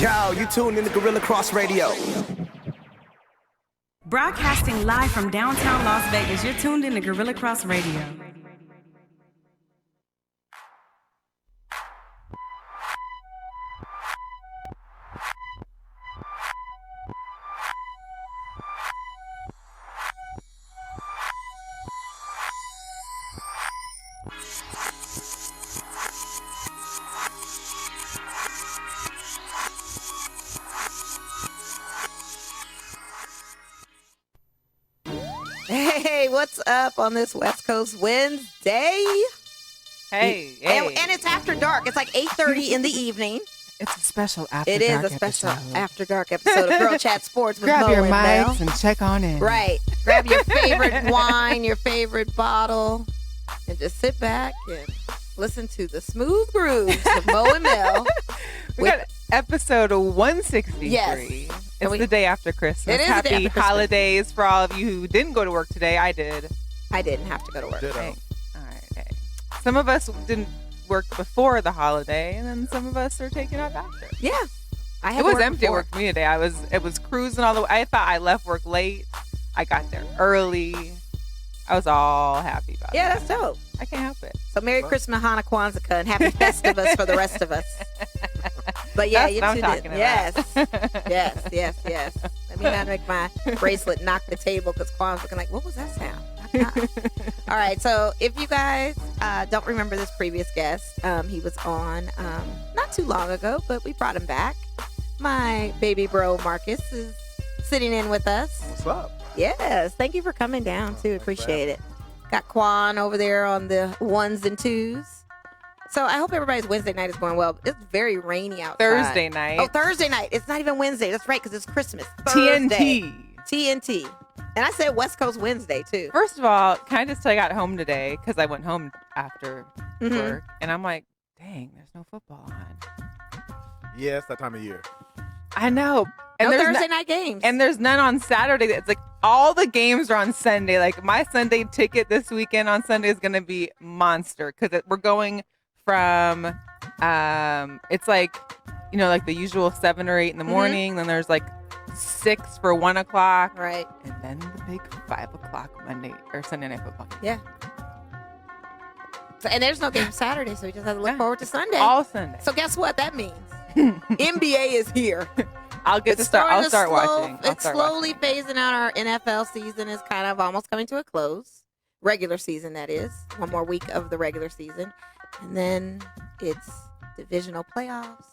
Yo, you tuned in to Gorilla Cross Radio. Broadcasting live from downtown Las Vegas, you're tuned in to Gorilla Cross Radio. Hey, what's up on this West Coast Wednesday? Hey. And it's after dark. It's like 8:30 in the evening. It's a special after It dark is a special episode. after dark episode of Girl Chat Sports with Grab Mo your and Mel. mics and check on in. Right. Grab your favorite wine, your favorite bottle, and just sit back and listen to the smooth grooves of Mo and Mel. We got episode 163. Yes. It's the day after Christmas. It is the day Happy after Christmas. holidays for all of you who didn't go to work today. I did. I didn't have to go to work. Hey. All right. Hey. Some of us didn't work before the holiday, and then some of us are taking off after. Yeah. I had It was work empty before. at work for me today. It was cruising all the way. I thought I left work late. I got there early. I was all happy about it. Yeah, that's dope. I can't help it. So Merry Christmas, Hanukkah, Kwanzaa, and Happy Festivus for the rest of us. But yeah, That's you what I'm two talking did. about. Yes. Let me not make my bracelet knock the table because Kwan's looking like, what was that sound? All right, so if you guys don't remember this previous guest, he was on not too long ago, but we brought him back. My baby bro Marcus is sitting in with us. What's up? Yes, thank you for coming down too. Appreciate it. Got Quan over there on the ones and twos. So I hope everybody's Wednesday night is going well. It's very rainy outside. Thursday night. Oh, Thursday night. It's not even Wednesday. That's right, because it's Christmas. Thursday. TNT. And I said West Coast Wednesday too. First of all, can I just tell you I got home today because I went home after work, and I'm like, dang, there's no football on. Yeah, it's that time of year. I know. And No there's Thursday night games. And there's none on Saturday. It's like all the games are on Sunday. Like my Sunday ticket this weekend on Sunday is going to be monster because we're going from, it's like, like the usual 7 or 8 in the morning. Then there's like 6 for 1 o'clock. Right. And then the big 5 o'clock Monday or Sunday night football. Yeah. So, and there's no game Saturday, so we just have to look forward to Sunday. All Sunday. So guess what that means? NBA is here. I'll start watching. It's slowly phasing out. Our NFL season is kind of almost coming to a close. Regular season, that is. One more week of the regular season. And then it's divisional playoffs,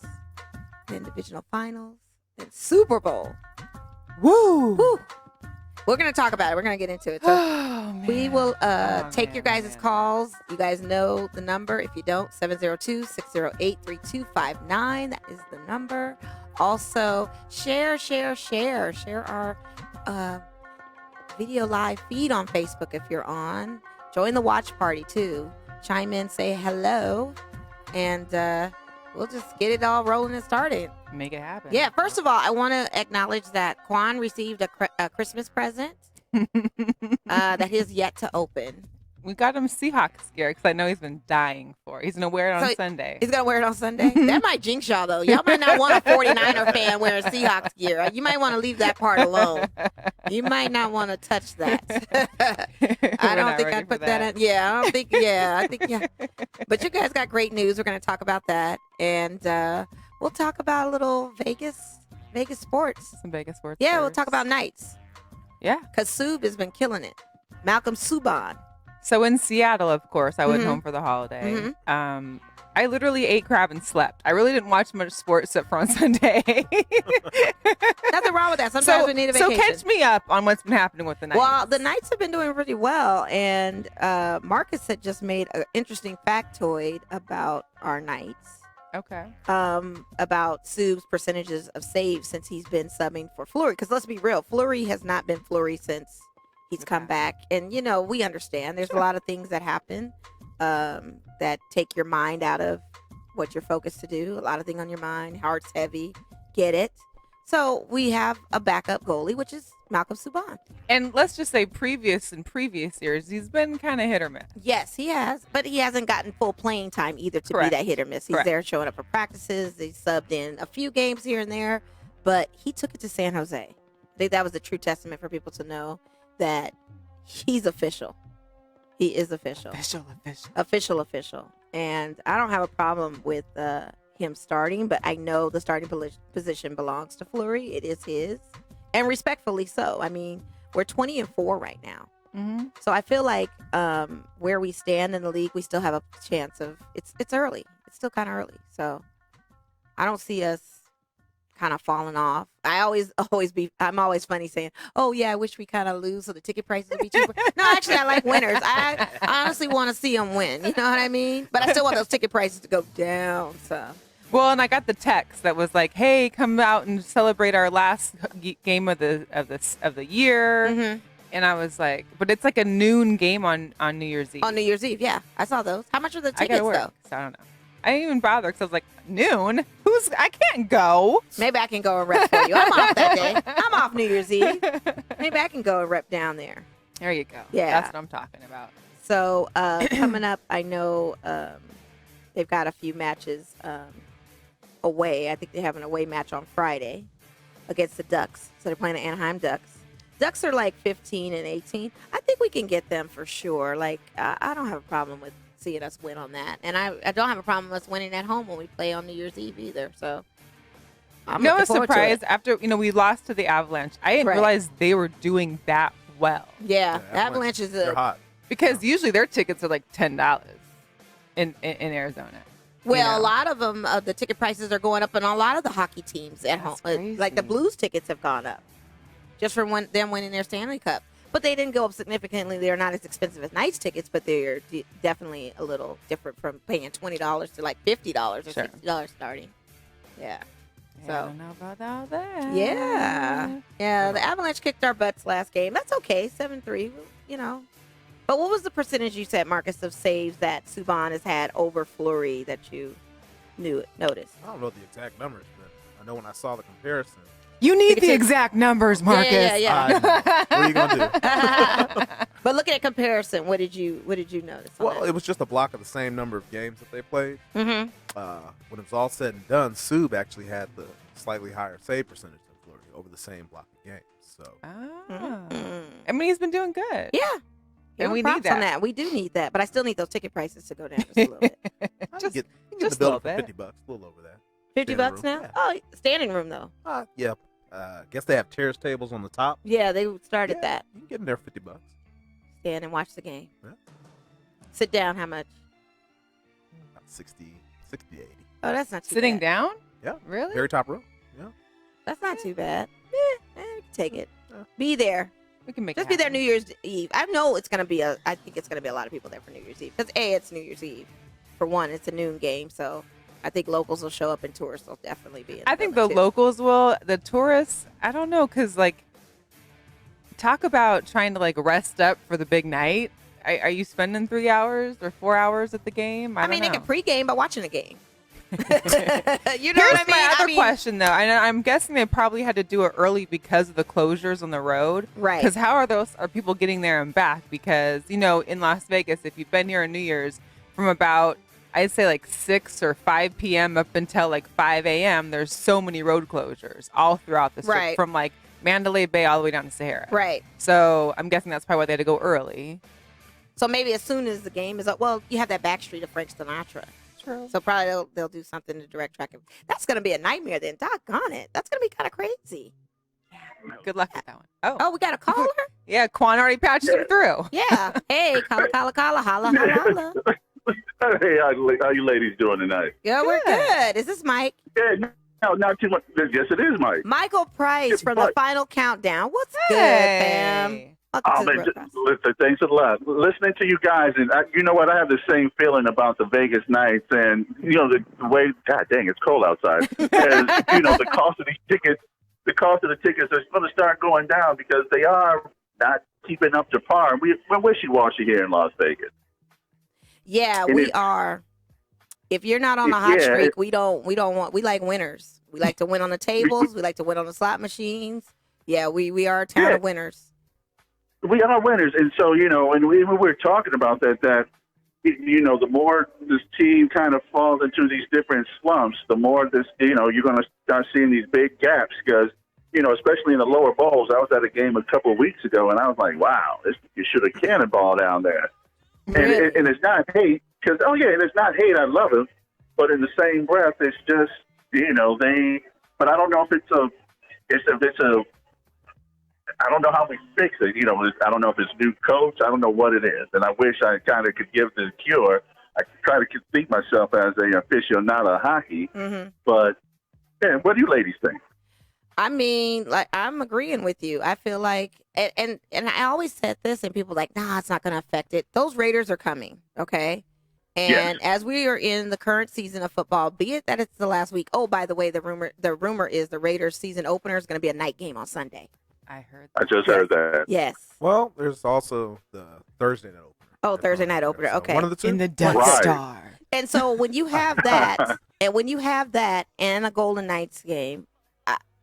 then divisional finals, then Super Bowl. Woo! Woo. We're going to talk about it. We're going to get into it. So we will take your guys' calls. You guys know the number. If you don't, 702-608-3259. That is the number. Also, share our video live feed on Facebook if you're on. Join the watch party too. Chime in, say hello, and we'll just get it all rolling and started. Make it happen. Yeah, first of all, I want to acknowledge that Quan received a Christmas present that he has yet to open. We got him Seahawks gear because I know he's been dying for it. He's going to wear it on Sunday. He's going to wear it on Sunday? That might jinx y'all, though. Y'all might not want a 49er fan wearing Seahawks gear. You might want to leave that part alone. You might not want to touch that. I don't think I'd put that in. Yeah, I think, yeah. But you guys got great news. We're going to talk about that. And we'll talk about a little Vegas sports. Some Vegas sports. Yeah, we'll talk about nights. Yeah. Because Sub has been killing it. Malcolm Subban. So in Seattle, of course, I went home for the holiday. I literally ate crab and slept. I really didn't watch much sports except for on Sunday. Nothing wrong with that. Sometimes we need a vacation. So catch me up on what's been happening with the Knights. Well, the Knights have been doing really well. And Marcus had just made an interesting factoid about our Knights. Okay. About Sub's percentages of saves since he's been subbing for Fleury. Because let's be real, Fleury has not been Fleury since he's come back. And, we understand there's a lot of things that happen that take your mind out of what you're focused to do. A lot of things on your mind. Heart's heavy. Get it. So we have a backup goalie, which is Malcolm Subban. And let's just say in previous years, he's been kind of hit or miss. Yes, he has, but he hasn't gotten full playing time either to Correct. be that hit or miss. He's Correct. there showing up for practices. He subbed in a few games here and there, but he took it to San Jose. I think that was a true testament for people to know that he's official. He is official. Official. And I don't have a problem with him starting, but I know the starting position belongs to Fleury. It is his, and respectfully so. I mean, we're 20-4 right now. Mm-hmm. So I feel like where we stand in the league, we still have a chance of it's early. It's still kind of early. So I don't see us kind of falling off. I'm always funny saying, oh yeah, I wish we kind of lose so the ticket prices would be cheaper. No, actually I like winners. I honestly want to see them win. You know what I mean? But I still want those ticket prices to go down. So. Well, and I got the text that was like, "Hey, come out and celebrate our last game of the year." Mm-hmm. And I was like, "But it's like a noon game on New Year's Eve." On New Year's Eve, yeah, I saw those. How much are the I tickets gotta work, though? so I don't know. I didn't even bother because I was like, "Noon? I can't go." Maybe I can go and rep for you. I'm off that day. I'm off New Year's Eve. Maybe I can go and rep down there. There you go. Yeah. That's what I'm talking about. So coming up, I know they've got a few matches away. I think they have an away match on Friday against the Ducks. So they're playing the Anaheim Ducks. Ducks are like 15 and 18. I think we can get them for sure. Like I don't have a problem with seeing us win on that, and I don't have a problem with us winning at home when we play on New Year's Eve either. So I'm No, I looking was forward to surprised it. after we lost to the Avalanche. I didn't Right. realize they were doing that well Yeah, Avalanche is They're a hot. because usually their tickets are like $10 in Arizona. well. know. A lot of them, the ticket prices are going up, and a lot of the hockey teams at home, That's like the crazy. Blues tickets, have gone up just from them winning their Stanley Cup. But they didn't go up significantly. They're not as expensive as Knights tickets, but they're definitely a little different from paying $20 to like $50 or Sure. $60 starting. Yeah. I So don't know about all that. yeah. The Avalanche kicked our butts last game. That's okay, 7-3. You know. But what was the percentage you said, Marcus, of saves that Subban has had over Fleury that you noticed? I don't know the exact numbers, but I know when I saw the comparison. You need Ticket the tick- exact numbers, Marcus. Yeah. What are you gonna do? But looking at comparison, what did you notice? Well, it was just a block of the same number of games that they played. Mm-hmm. When it was all said and done, Sub actually had the slightly higher save percentage than Fleury over the same block of games. So I mean, he's been doing good. Yeah. And we props need on that. that. We do need that, but I still need those ticket prices to go down just a little bit. you get just the a building little for bit. $50, a little over that. $50 Standing now? room, yeah. Oh, standing room though. Yep. Guess they have terrace tables on the top. Yeah, they started Yeah, that. You can get in there for $50. Stand and watch the game. Yeah. Sit down. How much? About 60, 80. Oh, that's not too Sitting bad. down? Yeah. Really? Very top row. Yeah. That's not too bad. We can take it. Yeah. Be there. We can make Just it be there happen. New Year's Eve. I know it's gonna be I think it's gonna be a lot of people there for New Year's Eve because it's New Year's Eve. For one, it's a noon game, so I think locals will show up and tourists will definitely be. I think the building, too. locals will. The tourists, I don't know, because like, talk about trying to like rest up for the big night. Are you spending 3 hours or 4 hours at the game? I mean, don't they know. can pregame by watching the game. You know Here's what I mean? my other I mean, question, though. I'm guessing they probably had to do it early because of the closures on the road. Right. Because how are people getting there and back? Because, in Las Vegas, if you've been here on New Year's, from about, I'd say like 6 or 5 p.m. up until like 5 a.m., there's so many road closures all throughout the strip, Right. from like Mandalay Bay all the way down to Sahara. Right. So I'm guessing that's probably why they had to go early. So maybe as soon as the game is up, well, you have that back street of Frank Sinatra. True. So probably they'll do something to direct track. That's going to be a nightmare then. Doggone it. That's going to be kind of crazy. Good luck with that one. Oh, Oh, we got a caller? yeah. Quan already patched him through. Yeah. Hey, holla, holla, holla. Hey, how you ladies doing tonight? Yeah, we're good. Is this Mike? Yeah, no, not too much. Yes, it is, Mike. Michael Price from the Mike. Final Countdown. What's good, Hey. fam? Welcome Oh to the man, Real Cross. listen, thanks a lot. Listening to you guys, and you know what? I have the same feeling about the Vegas nights, and the way. God dang, it's cold outside. As, the cost of these tickets, the cost of the tickets are going to start going down because they are not keeping up to par. We're wishy-washy here in Las Vegas. Yeah, And we it- are. If you're not on a hot Yeah, streak, we like winners. We like to win on the tables. We like to win on the slot machines. Yeah, we are a town of winners. We are winners, and so and we were talking about that the more this team kind of falls into these different slumps, the more this you're going to start seeing these big gaps because especially in the lower bowls. I was at a game a couple of weeks ago, and I was like, wow, you should have cannonball down there. Really? And it's not hate because and it's not hate. I love it, but in the same breath, it's just they. But I don't know if it's a. I don't know how we fix it. I don't know if it's new coach. I don't know what it is. And I wish I kind of could give the cure. I try to think myself as a aficionado of hockey. Mm-hmm. But, yeah, what do you ladies think? I mean, like, I'm agreeing with you. I feel like, and I always said this, and people are like, nah, it's not going to affect it. Those Raiders are coming, okay? And as we are in the current season of football, be it that it's the last week. Oh, by the way, the rumor is the Raiders season opener is going to be a night game on Sunday. I heard that. I just heard that. Yes. Well, there's also the Thursday night opener. Oh, Thursday night opener. Okay. One of the two. in the Death Right. Star. And so when you have that, and a Golden Knights game,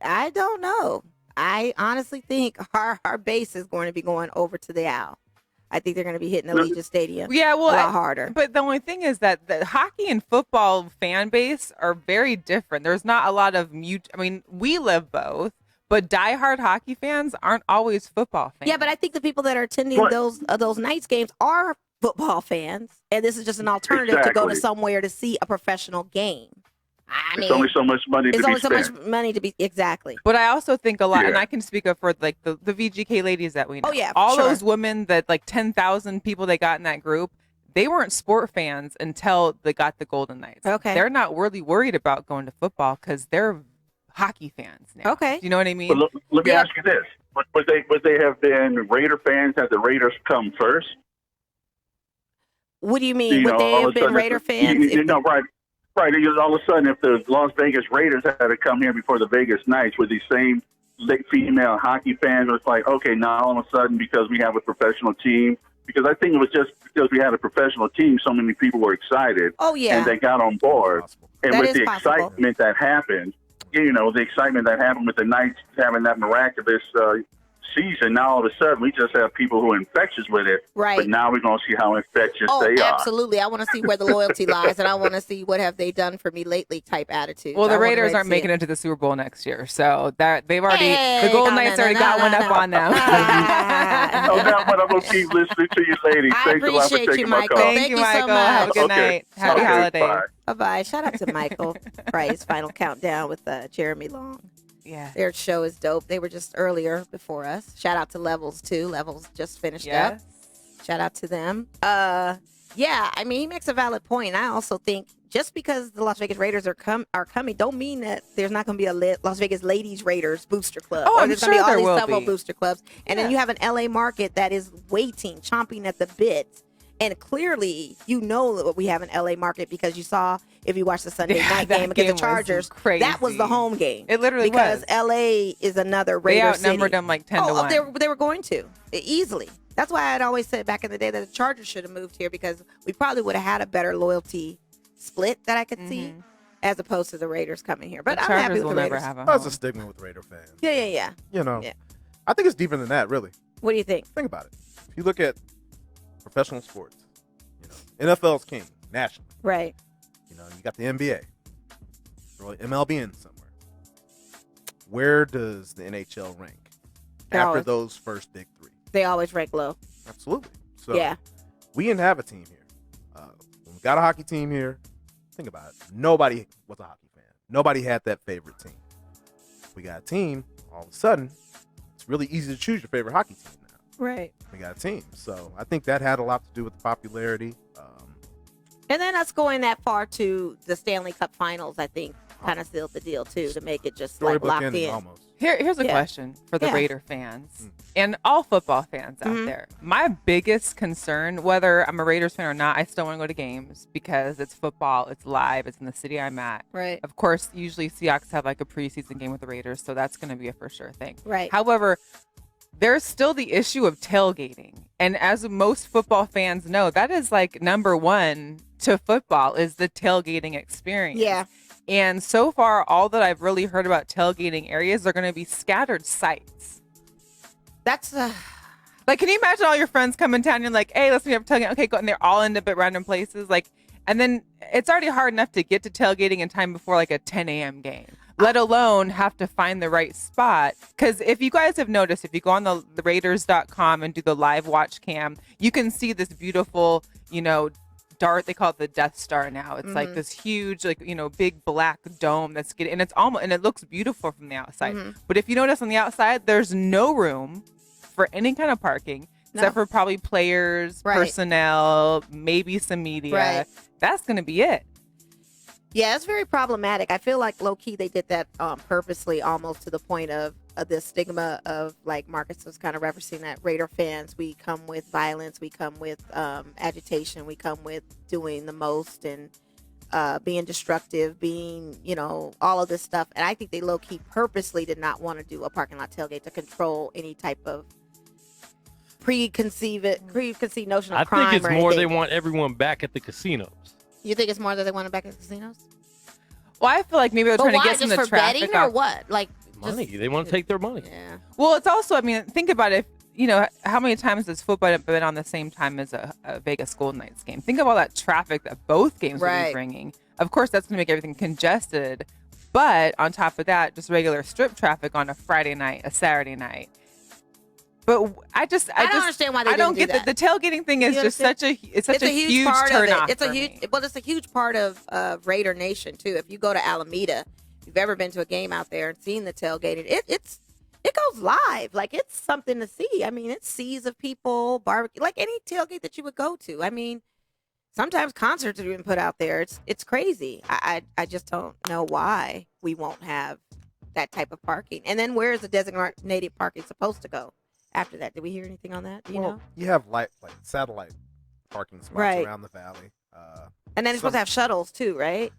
I don't know. I honestly think our base is going to be going over to the Owl. I think they're going to be hitting the Legion Stadium Yeah, well, a lot harder. But the only thing is that the hockey and football fan base are very different. There's not a lot of I mean, we live both, but diehard hockey fans aren't always football fans. Yeah, but I think the people that are attending those Knights games are football fans, and this is just an alternative to go to Exactly. somewhere to see a professional game. I mean, It's only so much money to it's be only so spent. much money to be exactly. But I also think a lot, and Yeah. I can speak up for like the VGK ladies that we know. Oh, yeah, all sure. those women that like 10,000 people they got in that group, they weren't sport fans until they got the Golden Knights. Okay. They're not really worried about going to football because they're hockey fans now. Okay. Do you know what I mean? But let me Yeah. ask you this: would they have been Raider fans had the Raiders come first? What do you mean? Would they all have of a been sudden, Raider fans? Right. Because all of a sudden, if the Las Vegas Raiders had to come here before the Vegas Knights with these same female hockey fans, it's like, okay, now all of a sudden, because we have a professional team, because I think it was just because we had a professional team, so many people were excited. Oh, yeah. And they got on board. And That with is the possible. excitement that happened, the excitement that happened with the Knights having that miraculous season, now all of a sudden we just have people who are infectious with it. Right. But now we're going to see how infectious Oh, they are. absolutely. I want to see where the loyalty lies, and I want to see what have they done for me lately type attitude. Well, the Raiders aren't making it to the Super Bowl next year, so that they've already Hey, the Golden no, Knights no, already no, got no, one no. up on them. Oh, now, but I'm going to keep listening to you, ladies. I Thanks a lot for appreciate you, taking my Michael. call. Thank Thank you, you so Michael. Have a much. good Okay. night. Happy Okay, holidays. bye. Bye-bye. Shout out to Michael Price, Final Countdown with Jeremy Long. Yeah. Their show is dope. They were just earlier before us. Shout out to Levels, too. Levels just finished up. Yes. Shout out to them. Yeah, I mean, he makes a valid point. I also think just because the Las Vegas Raiders are coming, don't mean that there's not going to be a Las Vegas Ladies Raiders booster club. Oh, Or I'm there's sure gonna be there all will these several be. booster clubs. And then Yeah. you have an LA market that is waiting, chomping at the bit. And clearly, what we have an LA market because you saw, if you watched the Sunday Yeah, night that game against game the was Chargers, crazy. that was the home game. It literally because was. LA is another They Raider outnumbered city. them like 10 to 1. They were going to easily. That's why I'd always said back in the day that the Chargers should have moved here because we probably would have had a better loyalty split that I could see as opposed to the Raiders coming here. But The I'm happy Chargers with will the never Raiders. have a That's home. a stigma with Raider fans. Yeah. Yeah. I think it's deeper than that, really. What do you think? Think about it. If you look at professional sports, NFL's king nationally. Right. You got the NBA, throw MLB in somewhere. Where does the NHL rank after always- those first big three? They always rank low. Absolutely. So Yeah. we didn't have a team here. When we got a hockey team here, think about it. Nobody was a hockey fan. Nobody had that favorite team. We got a team. All of a sudden, it's really easy to choose your favorite hockey team now. Right. We got a team. So I think that had a lot to do with the popularity. And then us going that far to the Stanley Cup Finals, I think, kind of sealed the deal too to make it just like Storybook locked ending in. almost. Here's a Yeah. question for the Yeah. Raider fans and all football fans out Mhm. there. My biggest concern, whether I'm a Raiders fan or not, I still want to go to games because it's football, it's live, it's in the city I'm at. Right. Of course, usually Seahawks have like a preseason game with the Raiders, so that's going to be a for sure thing. Right. However, there's still the issue of tailgating. And as most football fans know, that is like number one to football is the tailgating experience. Yeah. And so far, all that I've really heard about tailgating areas are going to be scattered sites. That's Like, can you imagine all your friends come in town and you're like, hey, let's meet up tailgating. Okay, go. And they're all end up at random places. Like, and then it's already hard enough to get to tailgating in time before like a 10 a.m. game, let alone have to find the right spot. Because if you guys have noticed, if you go on the Raiders.com and do the live watch cam, you can see this beautiful, dart. They call it the Death Star now. It's like this huge, big black dome that's getting, and it's almost, and it looks beautiful from the outside. But if you notice on the outside, there's no room for any kind of parking except for probably players, personnel, maybe some media. Right. That's going to be it. Yeah, it's very problematic. I feel like low key they did that purposely, almost to the point of the stigma of, like Marcus was kind of referencing, that Raider fans, we come with violence, we come with agitation, we come with doing the most and being destructive, being, all of this stuff. And I think they low key purposely did not want to do a parking lot tailgate to control any type of preconceived notion of crime. I think it's or more anything. they want everyone back at the casinos. You think it's more that they want it back in casinos? Well, I feel like maybe they're trying to get just some of the for betting traffic or off. what? Like Money. They want to take their money. Yeah. Well, it's also, think about it. How many times has football been on the same time as a Vegas Golden Knights game? Think of all that traffic that both games will be bringing. Of course, that's going to make everything congested. But on top of that, just regular strip traffic on a Friday night, a Saturday night. But I don't understand why they I don't didn't get do that. the tailgating thing is You just understand? it's such a huge part turn of off. it. It's for me. a huge part of Raider Nation too. If you go to Alameda, if you've ever been to a game out there and seen the tailgating, it goes live. Like, it's something to see. It's seas of people, barbecue, like any tailgate that you would go to. Sometimes concerts are even put out there. It's crazy. I just don't know why we won't have that type of parking. And then where is the designated parking supposed to go after that? Did we hear anything on that? Do you know? You have like satellite parking spots around the valley. And then it's supposed to have shuttles too, right?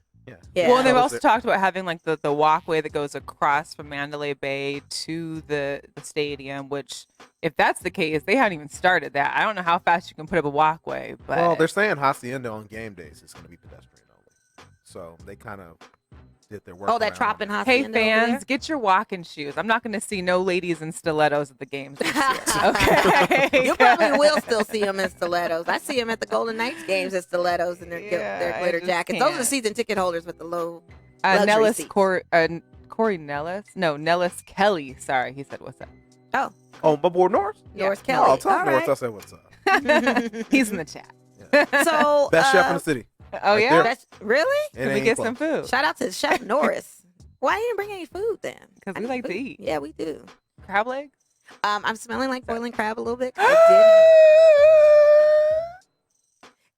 Yeah. Well, and they've also talked about having like the walkway that goes across from Mandalay Bay to the stadium, which if that's the case, they haven't even started that. I don't know how fast you can put up a walkway, but Well, they're saying Hacienda on game days is going to be pedestrian only. So they kind of did their work. Oh, that Trop and hey Hacienda over fans, there? get your walking shoes. I'm not going to see no ladies in stilettos at the games this year. Okay. You probably will still see them in stilettos. I see them at the Golden Knights games in stilettos and their Yeah, I glitter just jackets. Those are can't. season ticket holders with the low luxury Nellis seats. Corey Nellis? No, Nellis Kelly. Sorry, he said what's up. Oh, my boy Norris? Norris Yeah. Kelly. Oh, tell All Norris I right. said what's up. He's in the chat. So, Best chef in the city. Oh Right yeah, there. that's really? It can we ain't get close. some food? Shout out to Chef Norris. Why didn't you bring any food then? 'Cause I we need like to food. eat. Yeah, we do. Crab legs? I'm smelling like boiling crab a little bit.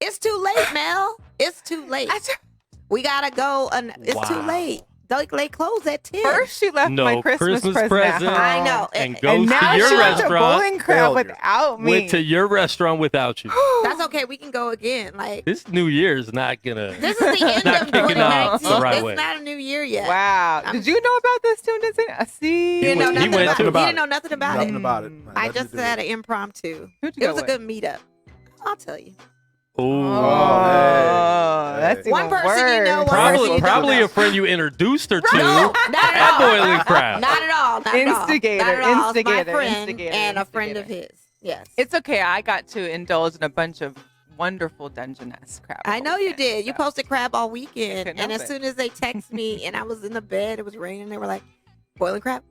It's too late, Mel. It's too late. We gotta go. It's too Wow. late. They close at 10. First, she left my No, Christmas Christmas present. present. I know. And And goes now to your she went to restaurant. bowling crab Failure. without me. Went to your restaurant without you. That's okay. We can go again. Like, This New Year's not gonna. this is the end not of kicking off 2019. the right It's way. not a new year yet. Wow. Did you know about this tune? See, You didn't know He nothing went about to it. the You didn't know nothing about Nothing it. about it. I just had an impromptu. Who'd you It go was a with? good meetup. I'll tell you. Ooh. Oh, hey, that's hey. One even person you know, worse. one person you Probably don't know. a friend you introduced her to. No, not at at all. Boiling Crab. Not at all. Not at all. Instigator, Not at all. It's my instigator, friend instigator, and a friend of instigator. his. Yes. It's okay. I got to indulge in a bunch of wonderful Dungeness crab. I know you weekend, did. You so. posted crab all weekend. Couldn't And help as it. soon as they text me and I was in the bed, it was raining, they were like, boiling crab?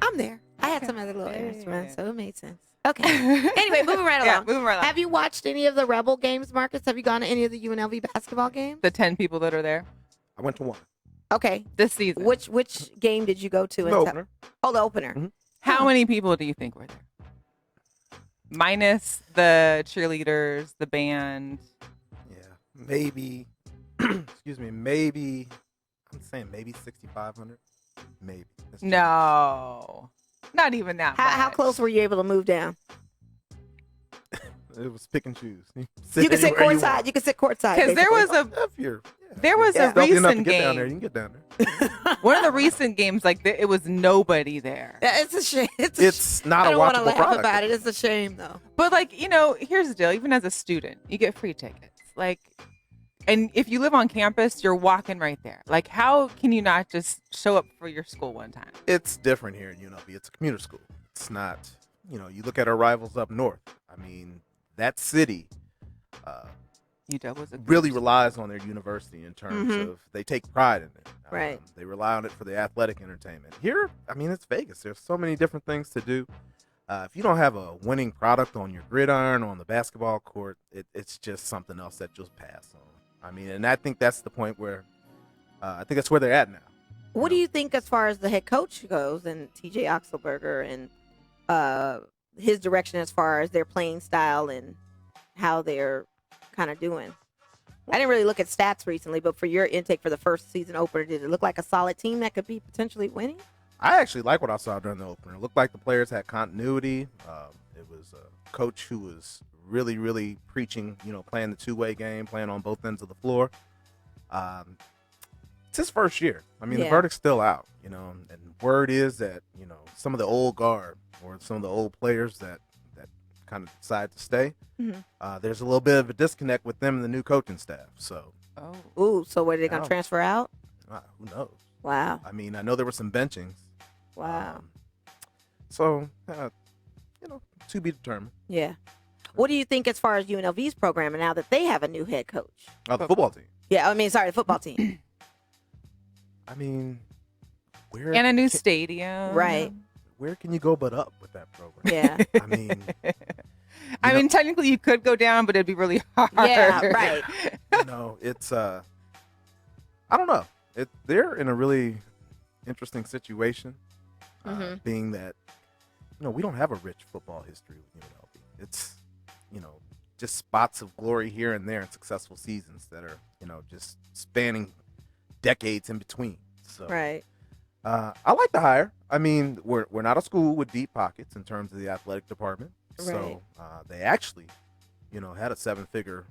I'm there. I had some other little errands to run, so it made sense. Okay. Anyway, moving right Yeah, along. moving right along. Have you watched any of the Rebel games, Marcus? Have you gone to any of the UNLV basketball games? The 10 people that are there I went to one. Okay. this season. Which game did you go to? The and opener. Oh, the opener. Mhm. How many people do you think were there? Minus the cheerleaders, the band. Yeah. Maybe, excuse me, maybe, I'm saying maybe 6,500. Maybe. That's No, not even that. How much. close were you able to move down? It was pick and choose. You can sit anywhere you courtside. want. You can sit courtside. Because there basically. was a If you're, there was a stealthy enough to recent get down there, you game. can get down there. One of the recent games, like it was nobody there. Yeah, it's a shame. It's, a It's not I a don't want to watchable laugh product. about it. It's a shame, though. But like, here's the deal. Even as a student, you get free tickets. Like, and if you live on campus, you're walking right there. Like, how can you not just show up for your school one time? It's different here in UNLV. It's a commuter school. It's not, you look at our rivals up north. I mean, that city UW was a really relies on their university in terms of they take pride in it. Right. They rely on it for the athletic entertainment. Here, I mean, it's Vegas. There's so many different things to do. If you don't have a winning product on your gridiron or on the basketball court, it's just something else that just pass on. I mean, and I think that's the point where I think that's where they're at now. What do you think as far as the head coach goes and TJ Oxelberger and his direction as far as their playing style and how they're kind of doing? I didn't really look at stats recently, but for your intake for the first season opener, did it look like a solid team that could be potentially winning? I actually like what I saw during the opener. It looked like the players had continuity. It was a coach who was really, really preaching, playing the two-way game, playing on both ends of the floor. It's his first year. I mean, the verdict's still out, and word is that, some of the old guard or some of the old players that kind of decide to stay, there's a little bit of a disconnect with them and the new coaching staff. So, so were they going to transfer out? Who knows? Wow. I mean, I know there were some benchings. Wow. So, to be determined. Yeah. What do you think as far as UNLV's program and now that they have a new head coach? The football team. Yeah, the football team. I mean, where and a new stadium, right? Where can you go but up with that program? Yeah. I mean, technically you could go down, but it'd be really hard. Yeah, right. It's I don't know. They're in a really interesting situation, being that we don't have a rich football history with UNLV. It's just spots of glory here and there and successful seasons that are just spanning decades in between. So right. I like the hire. I mean, we're not a school with deep pockets in terms of the athletic department. Right. So they actually, had a seven-figure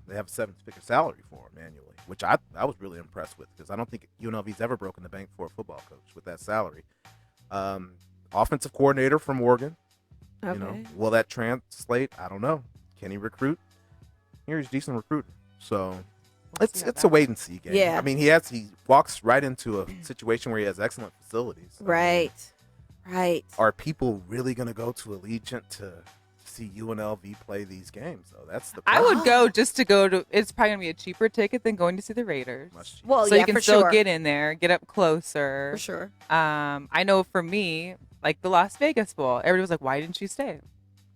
salary for him annually, which I was really impressed with because I don't think UNLV's ever broken the bank for a football coach with that salary. Offensive coordinator from Oregon. Okay. Will that translate? I don't know. Can he recruit? He's a decent recruiter. So it's a wait and see game. Yeah. I mean, he walks right into a situation where he has excellent facilities. Right. Right. Are people really going to go to Allegiant to see UNLV play these games? So that's the I would go just to go to. It's probably gonna be a cheaper ticket than going to see the Raiders. Well, so you can for still sure. get in there, get up closer. For sure. I know for me, like the Las Vegas Bowl, everybody was like, "Why didn't you stay?"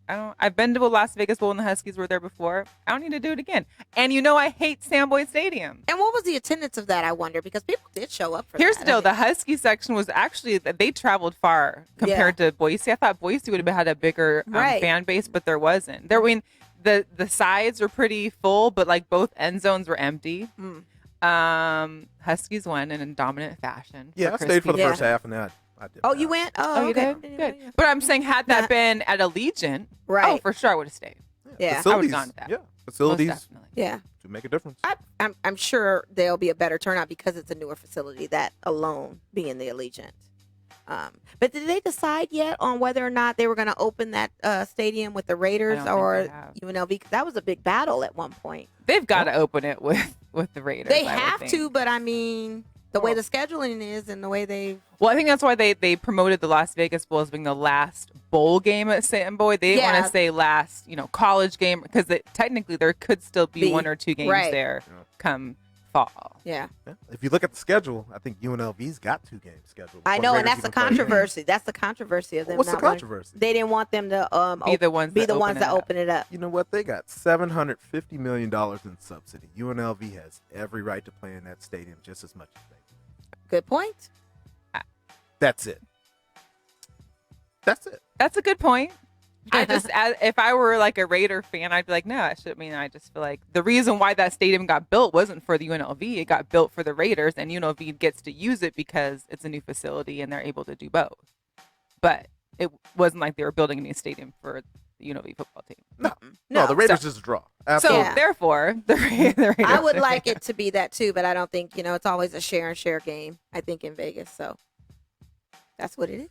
I've been to a Las Vegas Bowl and the Huskies were there before. I don't need to do it again. And I hate Sandboy Stadium. And what was the attendance of that, I wonder? Because people did show up for Here's that. the deal. The Husky section was actually, they traveled far compared to Boise. I thought Boise would have had a bigger fan base, but there wasn't. The sides were pretty full, but like both end zones were empty. Huskies won in a dominant fashion. Yeah, I stayed for the first half and then I did. Oh, you went? Oh, you okay. did? Good. But I'm saying, had that been at Allegiant, right. oh, for sure I would have stayed. Yeah. I would have gone to that. Yeah, facilities yeah. to make a difference. I'm sure there'll be a better turnout because it's a newer facility, that alone being the Allegiant. But did they decide yet on whether or not they were going to open that stadium with the Raiders or UNLV? Because that was a big battle at one point. They've got to open it with the Raiders. They have to, but I mean, the way the scheduling is and the way they... Well, I think that's why they promoted the Las Vegas Bowl as being the last bowl game at Sandboy. They didn't want to say last, college game, because technically there could still be one or two games there come fall. Yeah. If you look at the schedule, I think UNLV's got 2 games scheduled. I know, and that's the controversy. That's the controversy of them. What's the controversy? They didn't want them to be the ones that open it up. You know what? They got $750 million in subsidy. UNLV has every right to play in that stadium just as much as they do. Good point. That's it. That's it. That's a good point. If I were like a Raider fan, I'd be like, no, I just feel like the reason why that stadium got built wasn't for the UNLV. It got built for the Raiders, and UNLV gets to use it because it's a new facility and they're able to do both. But it wasn't like they were building a new stadium for the UNLV football team. No, the Raiders is a draw. Absolutely. So therefore, the Raiders. I would like it to be that too, but I don't think, it's always a share and share game, I think, in Vegas. So that's what it is.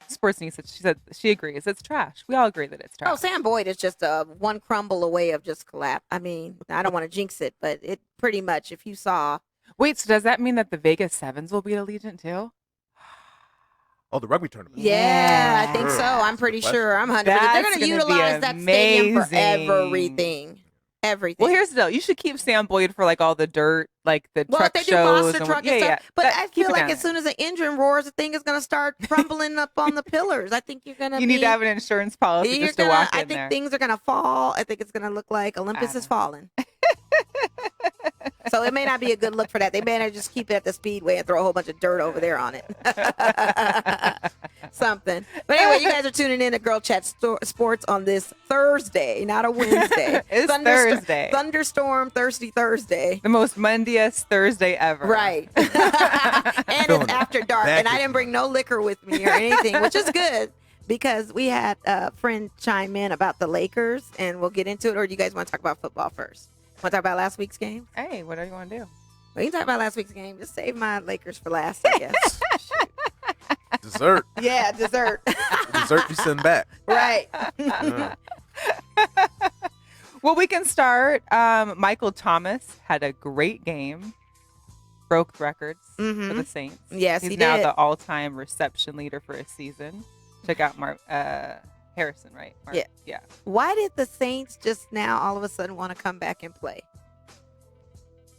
Sports niece, she said she agrees. It's trash. We all agree that it's trash. Oh, Sam Boyd is just one crumble away of just collapse. I mean, I don't want to jinx it, but it pretty much, if you saw. Wait, so does that mean that the Vegas Sevens will beat Allegiant too? Oh, the rugby tournament. Yeah, I think so. I'm pretty sure. I'm 100%. They're That's going to gonna be utilize that stadium for amazing. everything. Everything. Well, here's the deal. You should keep Sam Boyd for like all the dirt, like the Well, truck if they do shows. monster truck and stuff. But I keep feel it like down as soon as the engine roars, the thing is going to start crumbling up on the pillars. I think you're going to you need to have an insurance policy just to walk in I think there. things are going to fall. I think it's going to look like Olympus is falling. So it may not be a good look for that. They may not just keep it at the speedway and throw a whole bunch of dirt over there on it. Something. But anyway, you guys are tuning in to Girl Chat Sports on this Thursday, not a Wednesday. It's Thursday. Thunderstorm, Thirsty Thursday. The most Monday-est Thursday ever. Right. And it's after dark. And I Back didn't bring no liquor with me or anything, which is good because we had a friend chime in about the Lakers, and we'll get into it. Or do you guys want to talk about football first? Want to talk about last week's game? Hey, whatever you want to do. We can talk about last week's game. Just save my Lakers for last, I guess. Dessert. Yeah, dessert. Dessert you send back. Right. Yeah. Well, we can start. Michael Thomas had a great game. Broke records for the Saints. Yes, He's he now did. the all-time reception leader for a season. Check out Harrison, right? Yeah. Why did the Saints just now all of a sudden want to come back and play?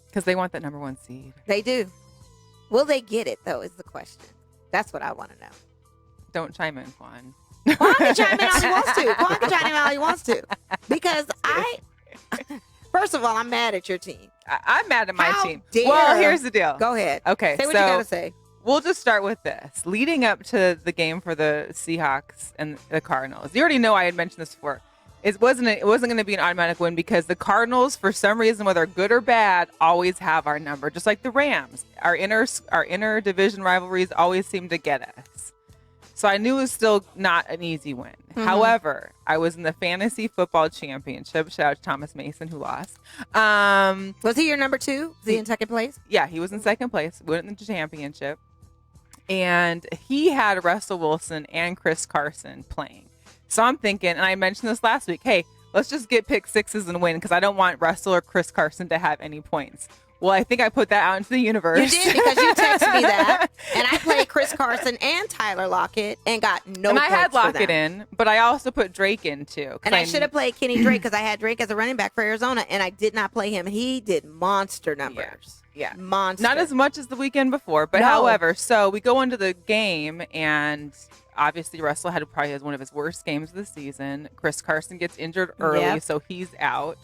Because they want that number 1 seed. They do. Will they get it, though, is the question. That's what I want to know. Don't chime in, Juan. Quan can chime in all he wants to. Quan can chime in all he wants to. Because first of all, I'm mad at your team. I'm mad at my How team. dare- Well, here's the deal. Go ahead. Okay, Say what so you got to say. we'll just start with this. Leading up to the game for the Seahawks and the Cardinals, you already know I had mentioned this before. It wasn't going to be an automatic win because the Cardinals, for some reason, whether good or bad, always have our number. Just like the Rams, our inner division rivalries always seem to get us. So I knew it was still not an easy win. However, I was in the fantasy football championship. Shout out to Thomas Mason, who lost. Was he your number 2? Was he in second place? Yeah, he was in second place. Went in the championship. And he had Russell Wilson and Chris Carson playing. So I'm thinking, and I mentioned this last week, hey, let's just get pick sixes and win because I don't want Russell or Chris Carson to have any points. Well, I think I put that out into the universe. You did because you texted me that. And I played Chris Carson and Tyler Lockett and got no and I points had for Lockett them. in, but I also put Drake in too. And I should have played Kenny Drake because I had Drake as a running back for Arizona, and I did not play him. He did monster numbers. Yeah. Monster. Not as much as the weekend before, but No. however, so we go into the game and obviously Russell had probably has one of his worst games of the season. Chris Carson gets injured early, Yep. so he's out.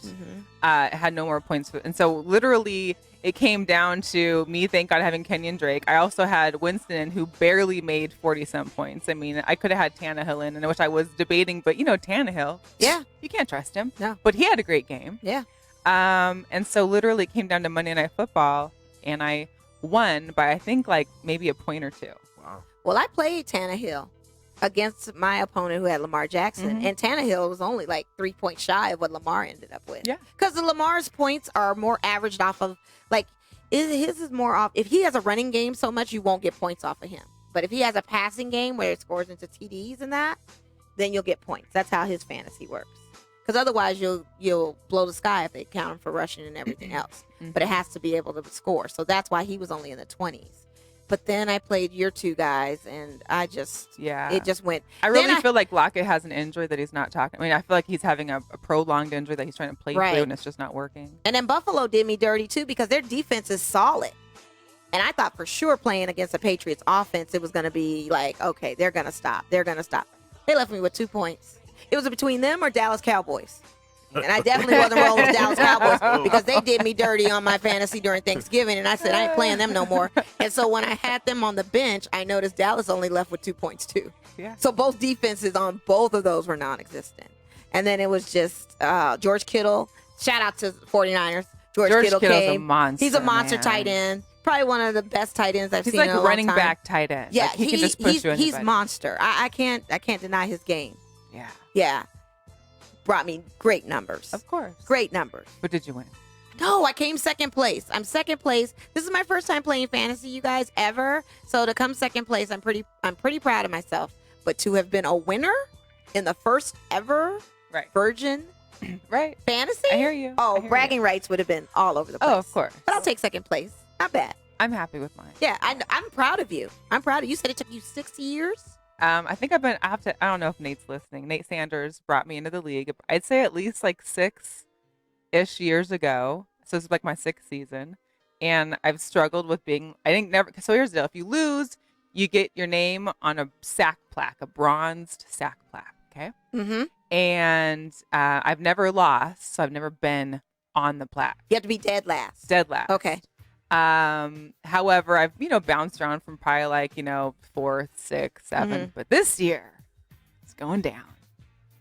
Had no more points. And so literally it came down to me, thank God, having Kenyon Drake. I also had Winston, who barely made 40-some points. I mean, I could have had Tannehill in, which I was debating, but Tannehill. Yeah. You can't trust him. No. But he had a great game. Yeah. And so literally it came down to Monday Night Football, and I won by, I think, like maybe a point or two. Wow. Well, I played Tannehill against my opponent who had Lamar Jackson, and Tannehill was only like 3 points shy of what Lamar ended up with. Yeah. Because the Lamar's points are more averaged off of, like, his is more off. If he has a running game so much, you won't get points off of him. But if he has a passing game where it scores into TDs and that, then you'll get points. That's how his fantasy works. Because otherwise, you'll blow the sky if they count him for rushing and everything else. But it has to be able to score. So that's why he was only in the 20s. But then I played your two guys, and it just went. I really feel like Lockett has an injury that he's not talking. I mean, I feel like he's having a prolonged injury that he's trying to play through, and it's just not working. And then Buffalo did me dirty, too, because their defense is solid. And I thought for sure playing against the Patriots offense, it was going to be like, okay, they're going to stop. They're going to stop. They left me with 2 points. It was between them or Dallas Cowboys. And I definitely wasn't rolling with Dallas Cowboys because they did me dirty on my fantasy during Thanksgiving. And I said, I ain't playing them no more. And so when I had them on the bench, I noticed Dallas only left with 2 points too. Yeah. So both defenses on both of those were non-existent. And then it was just George Kittle. Shout out to 49ers. George Kittle Kittle's came. a monster. He's a monster man. tight end. Probably one of the best tight ends I've He's seen like in a long running time. back tight end. Yeah, Like, he can just push you he's anybody. monster. I can't deny his game. Yeah. Yeah. Brought me great numbers. Of course. Great numbers. But did you win? No, I came second place. I'm second place. This is my first time playing fantasy, you guys, ever. So to come second place, I'm pretty proud of myself. but to have been a winner in the first ever Right. Virgin Right. Fantasy. I hear you. Oh, I hear bragging rights would have been all over the place. Oh, of course. But I'll take second place. Not bad. I'm happy with mine. Yeah, I'm proud of you. I'm proud of you. You said it took you 6 years. I think I don't know if Nate's listening. Nate Sanders brought me into the league. I'd say at least like 6-ish years ago. So this is like my 6th season. And I've struggled with so here's the deal. If you lose, you get your name on a sack plaque, a bronzed sack plaque. Okay. Mm-hmm. And I've never lost. So I've never been on the plaque. You have to be dead last. Dead last. Okay. However, I've, bounced around from probably like, 4th, 6th, 7th, Mhm. but this year it's going down.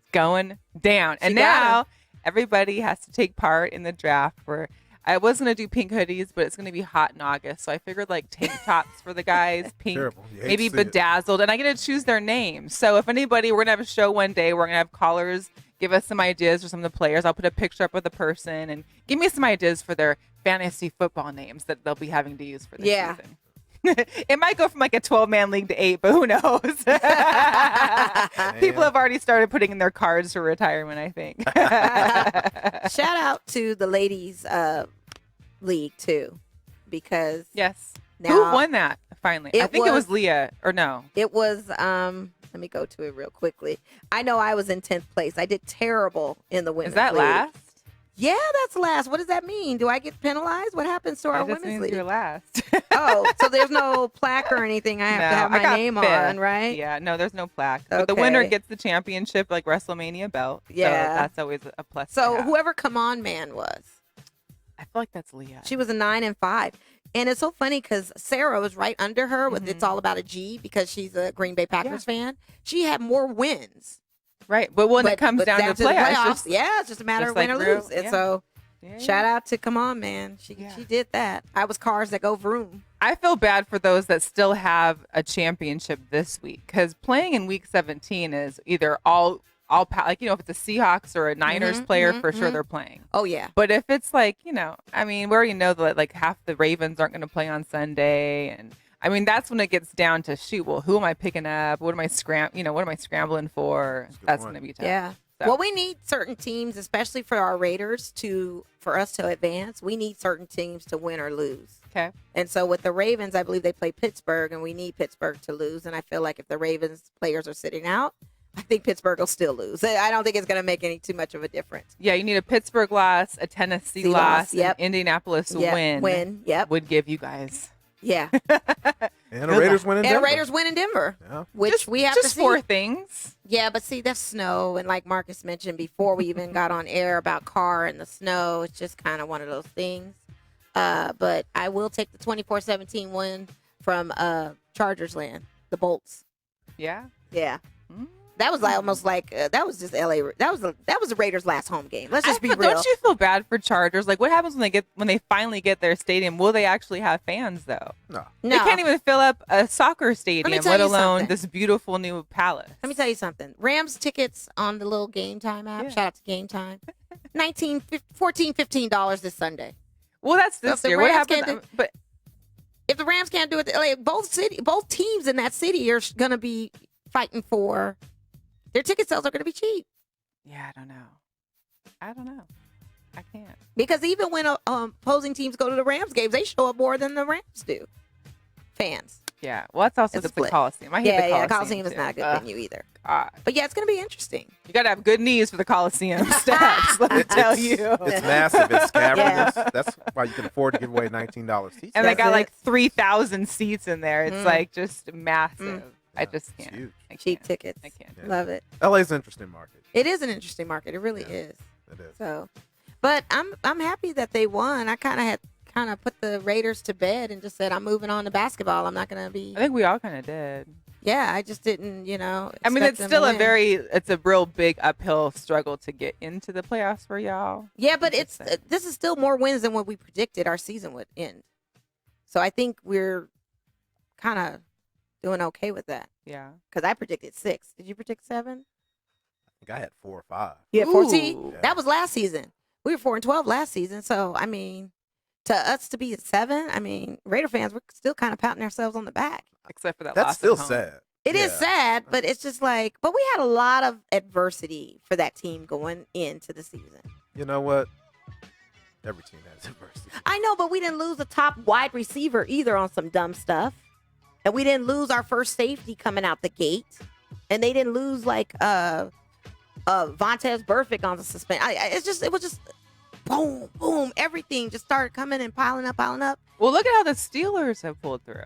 It's going down. And She got now everybody has to take part in the draft where I was going to do pink hoodies, but it's going to be hot in August. So I figured like tank tops for the guys, pink, Terrible. You hate maybe to see it. bedazzled, and I get to choose their names. So if anybody, we're going to have a show one day, we're going to have callers give us some ideas for some of the players. I'll put a picture up with the person and give me some ideas for their fantasy football names that they'll be having to use for this season. It might go from like a 12-man league to 8, but who knows? People have already started putting in their cards for retirement, I think. Shout out to the ladies league too, because Yes. now Who won that finally? I It think it was was- Leah, or no? it was let me go to it real quickly. I know I was in 10th place. I did terrible in the women's Is that league. last? Yeah, that's last. What does that mean? Do I get penalized? What happens to our That just women's means league? you're last. Oh, so there's no plaque or anything I have to No, have I my got name 5th. on, right? Yeah, no, there's no plaque. But the winner Okay. gets the championship, like WrestleMania belt. Yeah. So that's always a plus. to So have. whoever Come On Man was, I feel like that's Leah. she was a 9 and 5. And it's so funny because Sarah was right under her with It's All About a G because she's a Green Bay Packers fan. She had more wins. Right. But when it comes but down to the playoffs, it's just, yeah, it's just a matter just of win like or real- lose. And yeah. so yeah, shout out to Come On Man. She did that. I was cars that go vroom. I feel bad for those that still have a championship this week because playing in week 17 is either like, if it's a Seahawks or a Niners player, for sure they're playing. Oh yeah. But if it's like, I mean, we already know that like half the Ravens aren't going to play on Sunday. And I mean, that's when it gets down to shoot. Well, who am I picking up? What am I scrambling for? That's going to be tough. Yeah. So- Well, we need certain teams, especially for our Raiders, for us to advance. We need certain teams to win or lose. Okay. And so with the Ravens, I believe they play Pittsburgh, and we need Pittsburgh to lose. And I feel like if the Ravens players are sitting out, I think Pittsburgh will still lose. I don't think it's going to make too much of a difference. Yeah, you need a Pittsburgh loss, a Tennessee loss, loss, yep. an Indianapolis Yep, win. Yep. would give you guys. Yeah. And the Raiders win in And Denver. the Raiders win in Denver, Yeah. which we have to just see. 4 things. Yeah, but see, that's snow. And like Marcus mentioned before we even got on air about Carr and the snow, it's just kind of one of those things. But I will take the 24-17 win from Chargers land, the Bolts. Yeah. Yeah. Mm. That was like almost like that was just LA. That was the Raiders' last home game. Let's just be real. Don't you feel bad for Chargers? Like, what happens when they finally get their stadium? Will they actually have fans though? No. They can't even fill up a soccer stadium, tell let you alone something. this beautiful new palace. Let me tell you something. Rams tickets on the little Game Time app. Yeah. Shout out to Game Time. $14, $15 this Sunday. Well, that's So if this the year. What Rams happened? can't But If the Rams can't do it, like, both teams in that city are going to be fighting for their ticket sales are going to be cheap. yeah, I don't know. I can't. Because even when opposing teams go to the Rams games, they show up more than the Rams do. Fans. Yeah. Well, that's also It's a just the split. Coliseum. I hate the Coliseum. Coliseum is too. not a good Ugh, venue either. God. But yeah, it's going to be interesting. You got to have good knees for the Coliseum steps. Let me tell you. It's massive. It's cavernous. Yeah. That's why you can afford to give away $19 seats. And they That's got it. like 3,000 seats in there. It's like just massive. I just It's can't. huge. I Cheap can't. tickets. I can't. Yeah. Love it. LA's an interesting market. It is an interesting market. It really Yeah. is. It is. So, but I'm happy that they won. I kind of put the Raiders to bed and just said I'm moving on to basketball. I'm not going to be. I think we all kind of did. Yeah, I just didn't. I mean, expect it's them still to win. it's a real big uphill struggle to get into the playoffs for y'all. Yeah, but Just saying. this is still more wins than what we predicted our season would end. So I think we're kind of doing okay with that Yeah. because I predicted 6. Did you predict 7? I think I had 4 or 5. Yeah, 14. Ooh. That was last season. We were 4-12 last season. So I mean, to us to be at 7, I mean, Raider fans, we're still kind of patting ourselves on the back. Except for that That's loss still at home. sad. It is Yeah. sad, but it's just like, but we had a lot of adversity for that team going into the season. You know what? Every team has adversity. I know, but we didn't lose a top wide receiver either on some dumb stuff. And we didn't lose our first safety coming out the gate. And they didn't lose like Vontez Burfict on the suspension. It was just boom, boom. Everything just started coming and piling up. Well, look at how the Steelers have pulled through.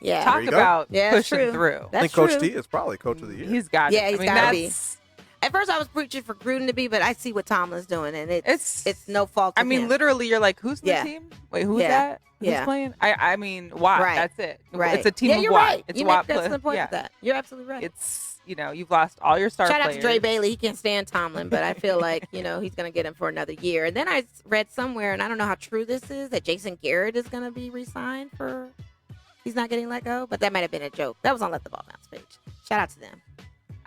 Yeah. Talk you go. about Yeah, it's pushing true. through. I That's think Coach true. T is probably Coach of the Year. He's got Yeah, it. he's I mean, gotta be. that's, At first, I was preaching for Gruden to be, but I see what Tomlin's doing, and it's no fault. I of mean, him. literally, you're like, who's the Yeah. team? Wait, who's Yeah. that? Who's Yeah. playing? I mean, why? Right. That's it. Right. It's a team yeah, of you're what? right. It's you what make that's the point yeah. with that. You're absolutely right. It's, you've lost all your star Shout out players. to Dre Bailey. He can't stand Tomlin, but I feel like, he's going to get him for another year. And then I read somewhere, and I don't know how true this is, that Jason Garrett is going to be re-signed for, he's not getting let go, but that might have been a joke. That was on Let the Ball Bounce page. Shout out to them.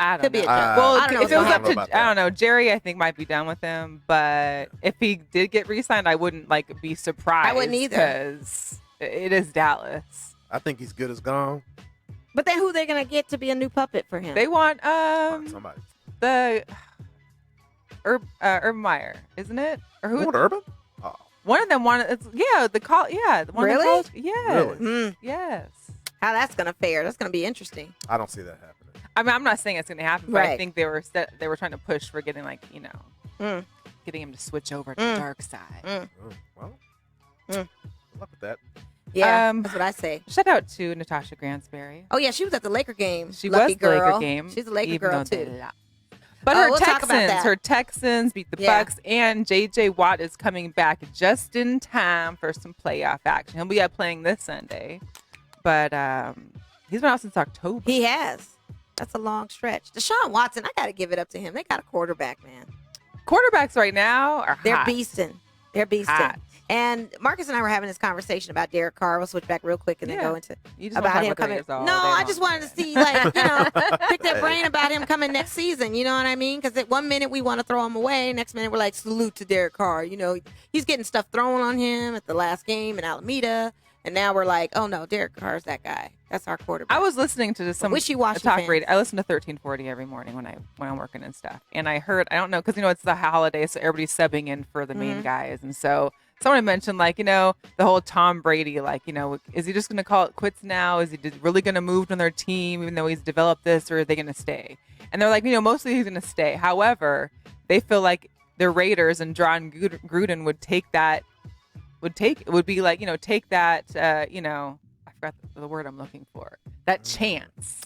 I don't Could be know. a joke. Well, I don't know if it was what's up going to, on. I don't know, Jerry, I think might be done with him. But if he did get re-signed, I wouldn't be surprised. I wouldn't either. Because it is Dallas. I think he's good as gone. But then who they're going to get to be a new puppet for him? They want Somebody. the Urban Meyer, isn't it? Or Who who? want Urban? Oh, One of them wanted. The one Really? of the college, yes, Really? Mm, yes. how that's going to fare. That's going to be interesting. I don't see that happening. I mean, I'm not saying it's going to happen, but I Right. think they were trying to push for getting Mm. getting him to switch over to Mm. the dark side. Mm. Oh, well, Mm. good luck with that. Yeah, Um, that's what I say. Shout out to Natasha Gransberry. Oh, yeah, she was at the Laker game. She Lucky was the Laker girl. game. She's a Laker even girl, though they too. lost. But Oh, her we'll talk about that. Texans beat the Yeah. Bucks, and JJ Watt is coming back just in time for some playoff action. He'll be playing this Sunday, but he's been out since October. He has. That's a long stretch. Deshaun Watson, I got to give it up to him. They got a quarterback, man. Quarterbacks right now are They're hot. beasting. They're beasting. Hot. And Marcus and I were having this conversation about Derek Carr. We'll switch back real quick and then Yeah. go into You just about wanna him talk about coming. the Raiders all No, day I long. just wanted to see, pick their brain about him coming next season. You know what I mean? Because at one minute we want to throw him away, next minute we're like, salute to Derek Carr. He's getting stuff thrown on him at the last game in Alameda, and now we're like, oh no, Derek Carr's that guy. That's our quarterback. I was listening to some Wishy-washy talk fans. radio. I listen to 1340 every morning when I'm working and stuff. And I heard, I don't know, because it's the holiday, so everybody's subbing in for the Mm-hmm. main guys. And so someone mentioned the whole Tom Brady, is he just going to call it quits now? Is he really going to move to their team, even though he's developed this, or are they going to stay? And they're like, mostly he's going to stay. However, they feel like the Raiders and John Gruden would take that. Take that. I forgot the word I'm looking for. That chance,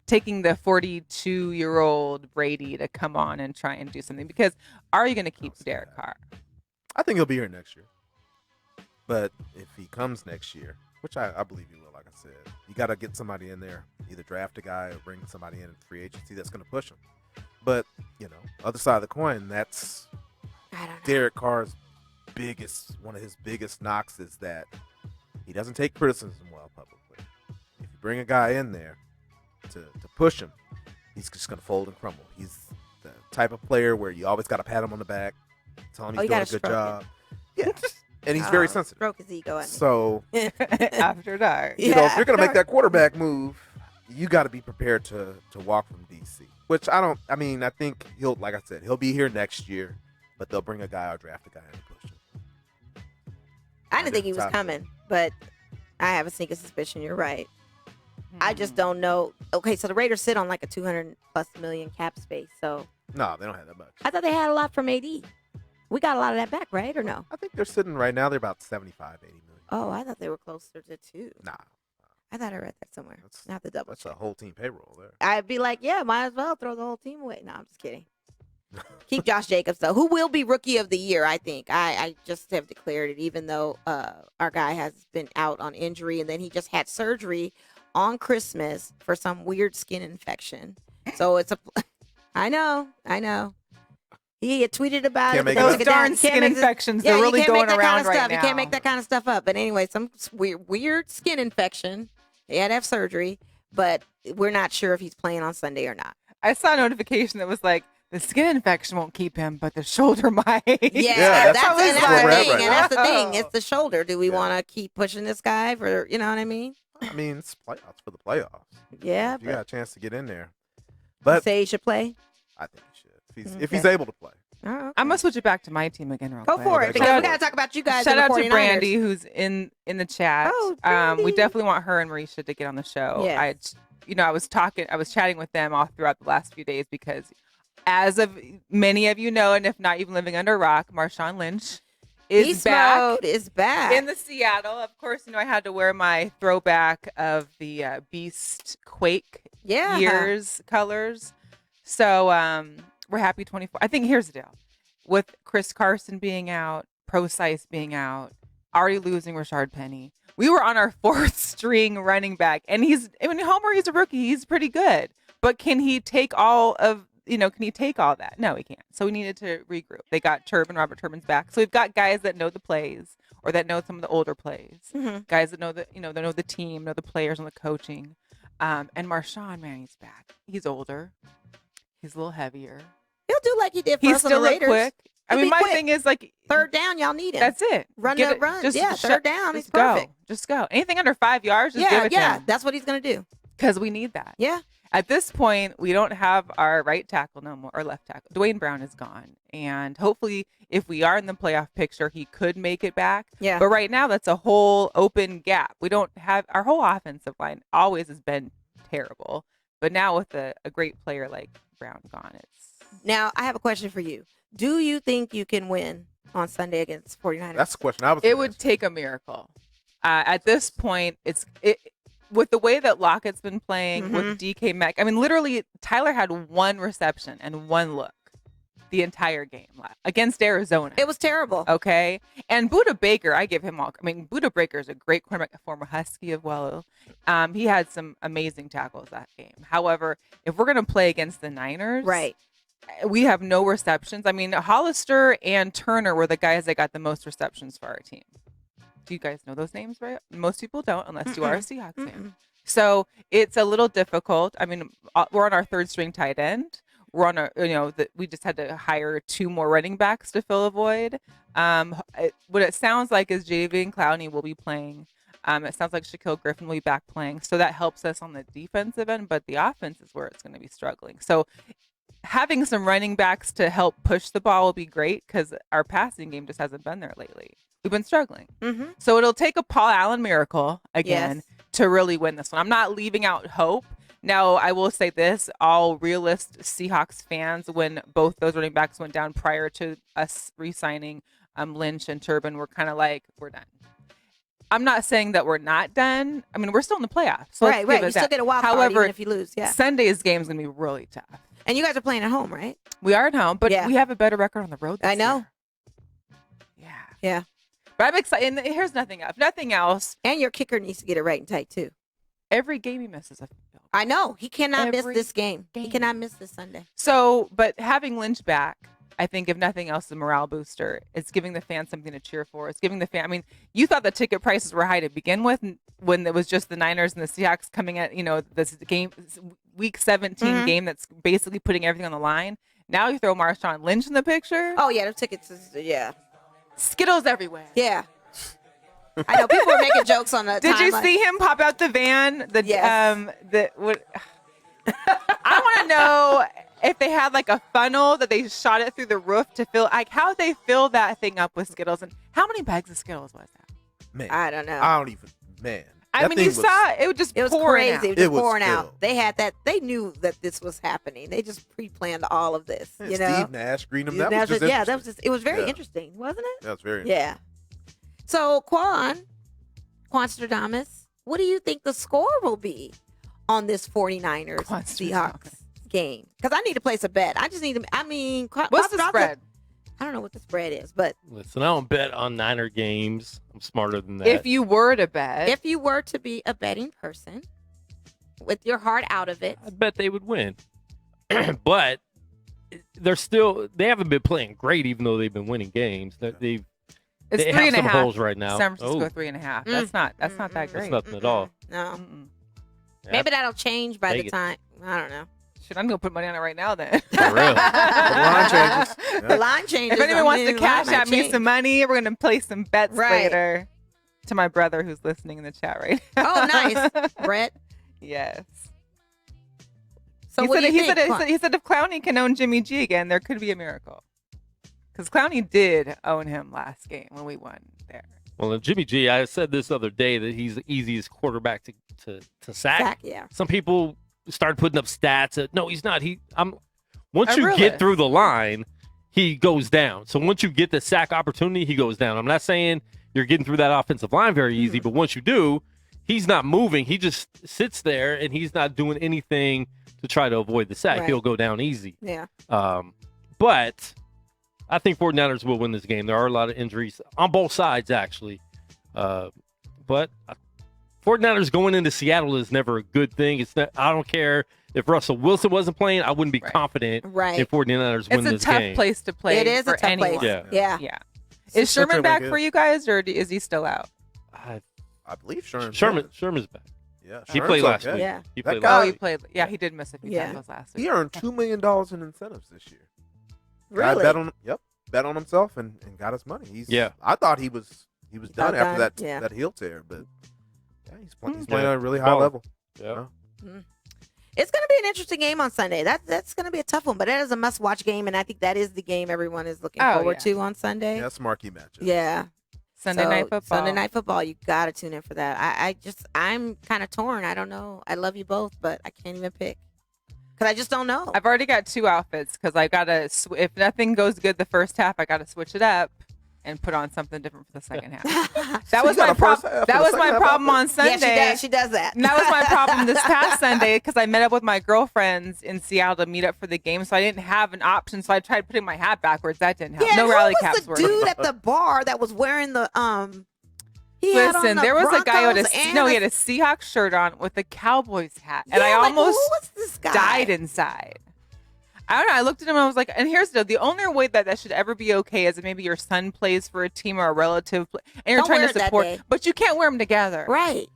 taking the 42-year-old Brady to come on and try and do something. Because are you going to keep Derek Carr? I think he'll be here next year. But if he comes next year, which I believe he will, like I said, you got to get somebody in there, either draft a guy or bring somebody in free agency that's going to push him. But, other side of the coin, that's I don't know. Derek Carr's one of his biggest knocks is that he doesn't take criticism well publicly. If you bring a guy in there to push him, he's just going to fold and crumble. He's the type of player where you always got to pat him on the back, tell him Oh, he's you doing a gotta good stroke job. Yeah. And he's very sensitive. Broke his ego at me. So, After dark. if you're going to make that quarterback move, you got to be prepared to walk from DC. Which I think like I said, he'll be here next year, but they'll bring a guy or draft a guy and push him. I didn't think he was Top coming, but I have a sneaking suspicion you're right. I just don't know. Okay, so the Raiders sit on like a 200+ million cap space. So No, they don't have that much. I thought they had a lot from AD. We got a lot of that back, right? Or no? I think they're sitting right now, they're about 75, 80 million. Oh, I thought they were closer to 2. Nah, I thought I read that somewhere. That's- I have to double that's a check. whole team payroll there. I'd be like, yeah, might as well throw the whole team away. No, I'm just kidding. Keep Josh Jacobs, though, who will be Rookie of the Year, I think. I just have declared it, even though our guy has been out on injury, and then he just had surgery on Christmas for some weird skin infection. So it's I know. He had tweeted about Can't it. make but it those up. Those darn you can't skin make this- infections, Yeah, they're you really can't make going that kind around of right stuff. now. You can't make that kind of stuff up. But anyway, some weird skin infection. He had to have surgery, but we're not sure if he's playing on Sunday or not. I saw a notification that was like, the skin infection won't keep him, but the shoulder might. Yeah, that's that's where the we're at thing. right And that's the thing. now. It's the shoulder. Do we Yeah. want to keep pushing this guy for, you know what I mean? I mean, it's playoffs for the playoffs. Yeah, If you but got a chance to get in there. you But say he should play. I think he should. If he's able to play. Oh, okay. I'm gonna switch it back to my team again real Go quick. for it, Okay, because go we for got to it. talk about you guys. Shout and out the to 49ers. Brandy, who's in the chat. Oh, we Brandy. definitely want her and Marisha to get on the show. Yes. I was chatting with them all throughout the last few days because, as of many of you know, and if not, even living under a rock, Marshawn Lynch is Beast back mode is back. in the Seattle. Of course, I had to wear my throwback of the Beast Quake Yeah. years colors. So we're happy 24. I think here's the deal. With Chris Carson being out, Pro Size being out, already losing Rashard Penny, we were on our fourth string running back. And Homer, he's a rookie. He's pretty good. But can he take all that? No, he can't. So we needed to regroup. They got Robert Turbin's back. So we've got guys that know the plays or that know some of the older plays. Mhm. Guys that know they know the team, know the players and the coaching. And Marshawn, man, he's back. He's older. He's a little heavier. He'll do like he did for He's us on the still look Raiders. quick. I He'll mean, be my quick. thing is like Third down, y'all need him. that's it. Run Get the it- run. just Yeah, third down, he's just go. perfect. Just go. Anything under 5 yards, just Yeah, give it to yeah. him. That's what he's going to do. Because we need that. Yeah. At this point, we don't have our right tackle no more, or left tackle. Dwayne Brown is gone. And hopefully, if we are in the playoff picture, he could make it back. Yeah. But right now, that's a whole open gap. We don't have our whole offensive line always has been terrible. But now with a great player like Brown gone, it's Now, I have a question for you. Do you think you can win on Sunday against 49ers? That's the question I was it gonna would ask. take a miracle. At this point, with the way that Lockett's been playing Mm-hmm. with DK Metcalf. I mean, literally, Tyler had one reception and one look the entire game against Arizona. It was terrible. Okay. And Buda Baker, I give him all. I mean, Buda Baker is a great cornerback, a former Husky as well. He had some amazing tackles that game. However, if we're going to play against the Niners, Right. we have no receptions. I mean, Hollister and Turner were the guys that got the most receptions for our team. Do you guys know those names, right? Most people don't unless you are a Seahawks fan. So it's a little difficult. I mean, we're on our third string tight end. We're on we just had to hire 2 more running backs to fill a void. What it sounds like is Javian Clowney will be playing. It sounds like Shaquille Griffin will be back playing. So that helps us on the defensive end, but the offense is where it's going to be struggling. So having some running backs to help push the ball will be great because our passing game just hasn't been there lately. We've been struggling. Mm-hmm. So it'll take a Paul Allen miracle again Yes. to really win this one. I'm not leaving out hope. Now, I will say this, all realist Seahawks fans, when both those running backs went down prior to us re-signing Lynch and Turbin, were kind of like, we're done. I'm not saying that we're not done. I mean, we're still in the playoffs. So Right. You still get a wild card However, even if you lose. Yeah. Sunday's game is going to be really tough. And you guys are playing at home, right? We are at home, but Yeah. we have a better record on the road this I know. year. Yeah. Yeah. But I'm excited. And here's nothing else. Nothing else. And your kicker needs to get it right and tight, too. Every game he misses a field. I know. He cannot miss Every this game. He game. cannot miss this Sunday. So, but having Lynch back, I think if nothing else, is a morale booster. It's giving the fans something to cheer for. It's giving the fan. I mean, you thought the ticket prices were high to begin with when it was just the Niners and the Seahawks coming at, this game, week 17 game that's basically putting everything on the line. Now you throw Marshawn Lynch in the picture. Oh, yeah. The tickets is, yeah. Skittles everywhere. Yeah. I know. People were making jokes on the Did you timeline. see him pop out the van? Yes. I want to know if they had like a funnel that they shot it through the roof to fill, like how they fill that thing up with Skittles, and how many bags of Skittles was that? Man, I don't know. I don't even. Man, I that mean, thing you was- saw it would just It was pouring crazy. out. It was It was pouring out. filled. They had that. They knew that this was happening. They just pre-planned all of this. Man, You know. Steve Nash greeted him. That That was just yeah. That was interesting. just. It was very Yeah. interesting, wasn't it? That was very. Yeah. So Quan Stradamus, what do you think the score will be on this 49ers Quan Seahawks game? Because I need to place a bet. I just need to. I mean, What's the spread? I don't know what the spread is, but Listen, I don't bet on Niner games. I'm smarter than that. If you were to bet, if you were to be a betting person with your heart out of it, I bet they would win. But they haven't been playing great, even though they've been winning games. it's They 3.5. have some holes right now. San Francisco Oh, 3.5. That's not that that's great. nothing at all. no. Mm-mm. Yeah. Maybe that'll change by Take the it. time. I don't know. Shit, I'm gonna put money on it right now then. For real. The line changes. The line changes. If anyone wants to the line cash might out me change. some money, we're gonna play some bets Right. later. to my brother who's listening in the chat right now. Oh, nice, Brett. Yes. So what do you think? He said if Clowney can own Jimmy G again, there could be a miracle. Because Clowney did own him last game when we won there. Well, and Jimmy G, I said this other day that he's the easiest quarterback to sack. Yeah. Some people started putting up stats that no, he's not. Once you really? get through the line, he goes down. So once you get the sack opportunity, he goes down. I'm not saying you're getting through that offensive line very easy, but once you do, he's not moving. He just sits there and he's not doing anything to try to avoid the sack. Right. He'll go down easy. Yeah. But I think 49ers will win this game. There are a lot of injuries on both sides, actually. But 49ers going into Seattle is never a good thing. It's not. I don't care if Russell Wilson wasn't playing. I wouldn't be confident if 49ers win this game. It's a tough place to play. It is for a tough anyone. place. Yeah. Yeah. Is Sherman back good. for you guys, or is he still out? I believe Sherman's Sherman's back. Yeah, He Sherman's played last okay. week. Yeah. He That played guy- last Oh, he week. played. Yeah, he did miss a few Yeah. tackles last week. He earned $2 million in incentives this year. Really? Guy bet on himself and got his money. I thought he was done after done, that yeah. that heel tear, but he's playing Yeah. at a really high Solid. level. Yeah. It's going to be an interesting game on Sunday. That's going to be a tough one, but it is a must-watch game, and I think that is the game everyone is looking forward to on Sunday. Yeah, that's a marquee matchup. Yeah. Sunday So, night football. Sunday night football. You got to tune in for that. I'm kind of torn. I don't know. I love you both, but I can't even pick because I just don't know. I've already got 2 outfits because I gotta. If nothing goes good the first half, I gotta switch it up and put on something different for the second half. That So was you got my a first problem. half for That the was second my half problem on outfit? Sunday. Yeah, she does that. And that was my problem this past Sunday because I met up with my girlfriends in Seattle to meet up for the game, so I didn't have an option. So I tried putting my hat backwards. That didn't help. Yeah, No who rally was caps the were. dude at the bar that was wearing the He had on Listen, the there was a guy with Broncos he and had a Seahawks shirt on with a Cowboys hat, and I Yeah, like, almost who was this guy? died inside. I don't know. I looked at him and I was like, and here's the only way that should ever be okay is if maybe your son plays for a team or a relative, and you're Don't trying wear to it that support, day. but you can't wear them together. Right.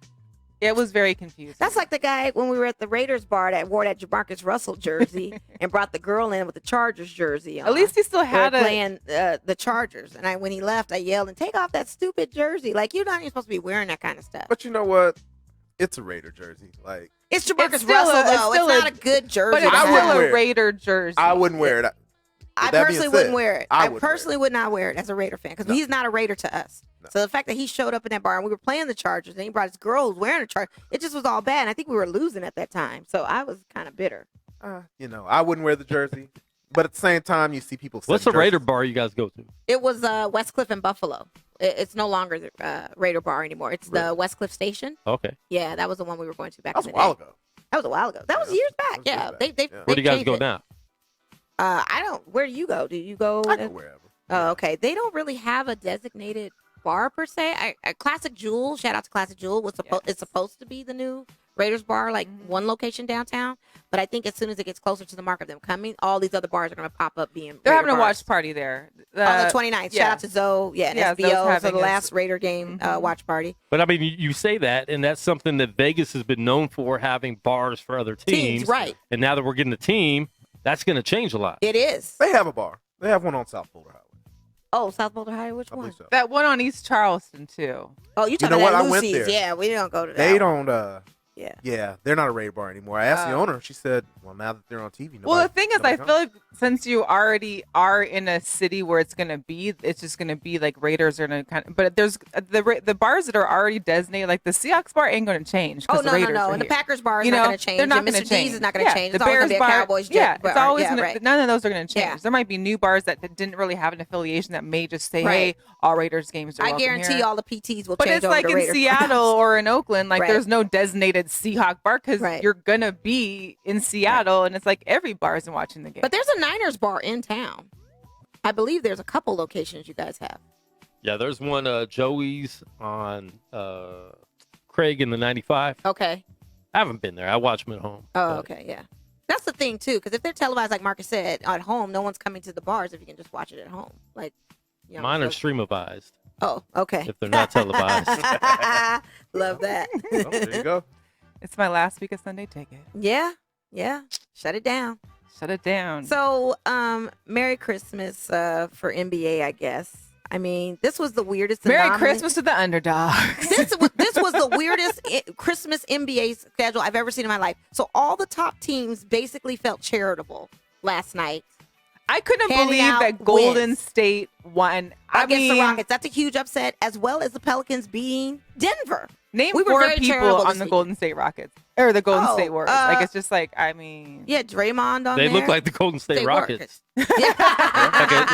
It was very confusing. That's like the guy when we were at the Raiders bar that wore that Jamarcus Russell jersey and brought the girl in with the Chargers jersey on. At least he still We were had playing the Chargers, and when he left, I yelled and take off that stupid jersey. Like you're not even supposed to be wearing that kind of stuff. But you know what? It's a Raider jersey. Like It's Jamarcus It's still Russell a- it's though. still It's a- not a good jersey. but it's to I have. wouldn't still wear a it. Raider jersey. I wouldn't wear it. I With that being personally said, wouldn't wear it. I I wouldn't wear personally would not wear it as a Raider fan because No. he's not a Raider to us. No. So the fact that he showed up in that bar and we were playing the Chargers and he brought his girl who was wearing a Charger, it just was all bad. And I think we were losing at that time. So I was kind of bitter. I wouldn't wear the jersey. But at the same time, you see people. What's the Raider bar you guys go to? It was Westcliff and Buffalo. It's no longer the Raider bar anymore. It's the Westcliff Station. Okay. Yeah, that was the one we were going to back That was in a the while day. ago. That was a while ago. That was Yeah, years that back. was Yeah, years they back. Yeah. Where do you guys changed go it. now? I don't. Where do you go? Do you go? I go wherever. Oh, okay. They don't really have a designated bar per se. Classic Jewel, shout out to Classic Jewel, it's supposed to be the new Raiders bar, like one location downtown. But I think as soon as it gets closer to the mark of them coming, all these other bars are going to pop up being They're Raider having a bars. watch party there. On the 29th. yeah. Shout out to Zoe. Yeah, and Yeah, Zoe's SBO. So having the a- last Raider game watch party. But I mean, you say that, and that's something that Vegas has been known for, having bars for other teams. Right. And now that we're getting a team, that's going to change a lot. It is. They have a bar. They have one on South Boulder Highway. Oh, South Boulder High. Which I one? believe so. That one on East Charleston too. Oh, you talking know about what? I went Lucy's? there. Yeah, we don't go to that. They one. don't. Yeah. Yeah, they're not a Raider bar anymore. I asked the Oh. owner. She said, "Well, now that they're on TV, Well, the thing is, I nobody feel like since you already are in a city where it's gonna be, it's just gonna be like Raiders are gonna kind of. But there's the bars that are already designated, like the Seahawks bar, ain't gonna change. 'Cause Oh, the no, no, Raiders no. are And the here. Packers bar is You not know, going to change. they're not And going to Mr. change. D's is not going to Yeah, change. the It's always going Bears to be a bar, Cowboys yeah, bar. it's always yeah, gonna, right. none of those are going to change. Yeah. There might be new bars that didn't really have an affiliation that may just say, Right. "Hey, all Raiders games are I welcome guarantee here." all the PTs will But change it's over like to in Raiders. Seattle or in Oakland, like Right. there's no designated Seahawk bar because Right. you're gonna be in Seattle, and it's like every bar is watching the game. But there's a Niners bar in town. I believe there's a couple locations you guys have. Yeah, there's one Joey's on Craig in the 95. Okay. I haven't been there. I watch them at home. Oh, but okay. Yeah. That's the thing, too, because if they're televised, like Marcus said, at home, no one's coming to the bars if you can just watch it at home. Like, you know, Mine are so- streamavized Oh, okay. if they're not televised. Love that. Oh, there you go. it's my last week of Sunday Ticket. Yeah. Yeah. Shut it down. Shut it down. So, Merry Christmas for NBA, I guess. I mean, this was the weirdest. Merry anomaly. Christmas to the underdogs. This was the weirdest Christmas NBA schedule I've ever seen in my life. So all the top teams basically felt charitable last night. I couldn't handing believe out that Golden wins. State won. Against the Rockets. That's a huge upset, as well as the Pelicans beating Denver. Name We were 4 very people charitable on this the week. Golden State Rockets or the Golden Oh, State Warriors. Like it's just like I mean, Yeah, Draymond on They there. look like the Golden State They Rockets, were. Yeah.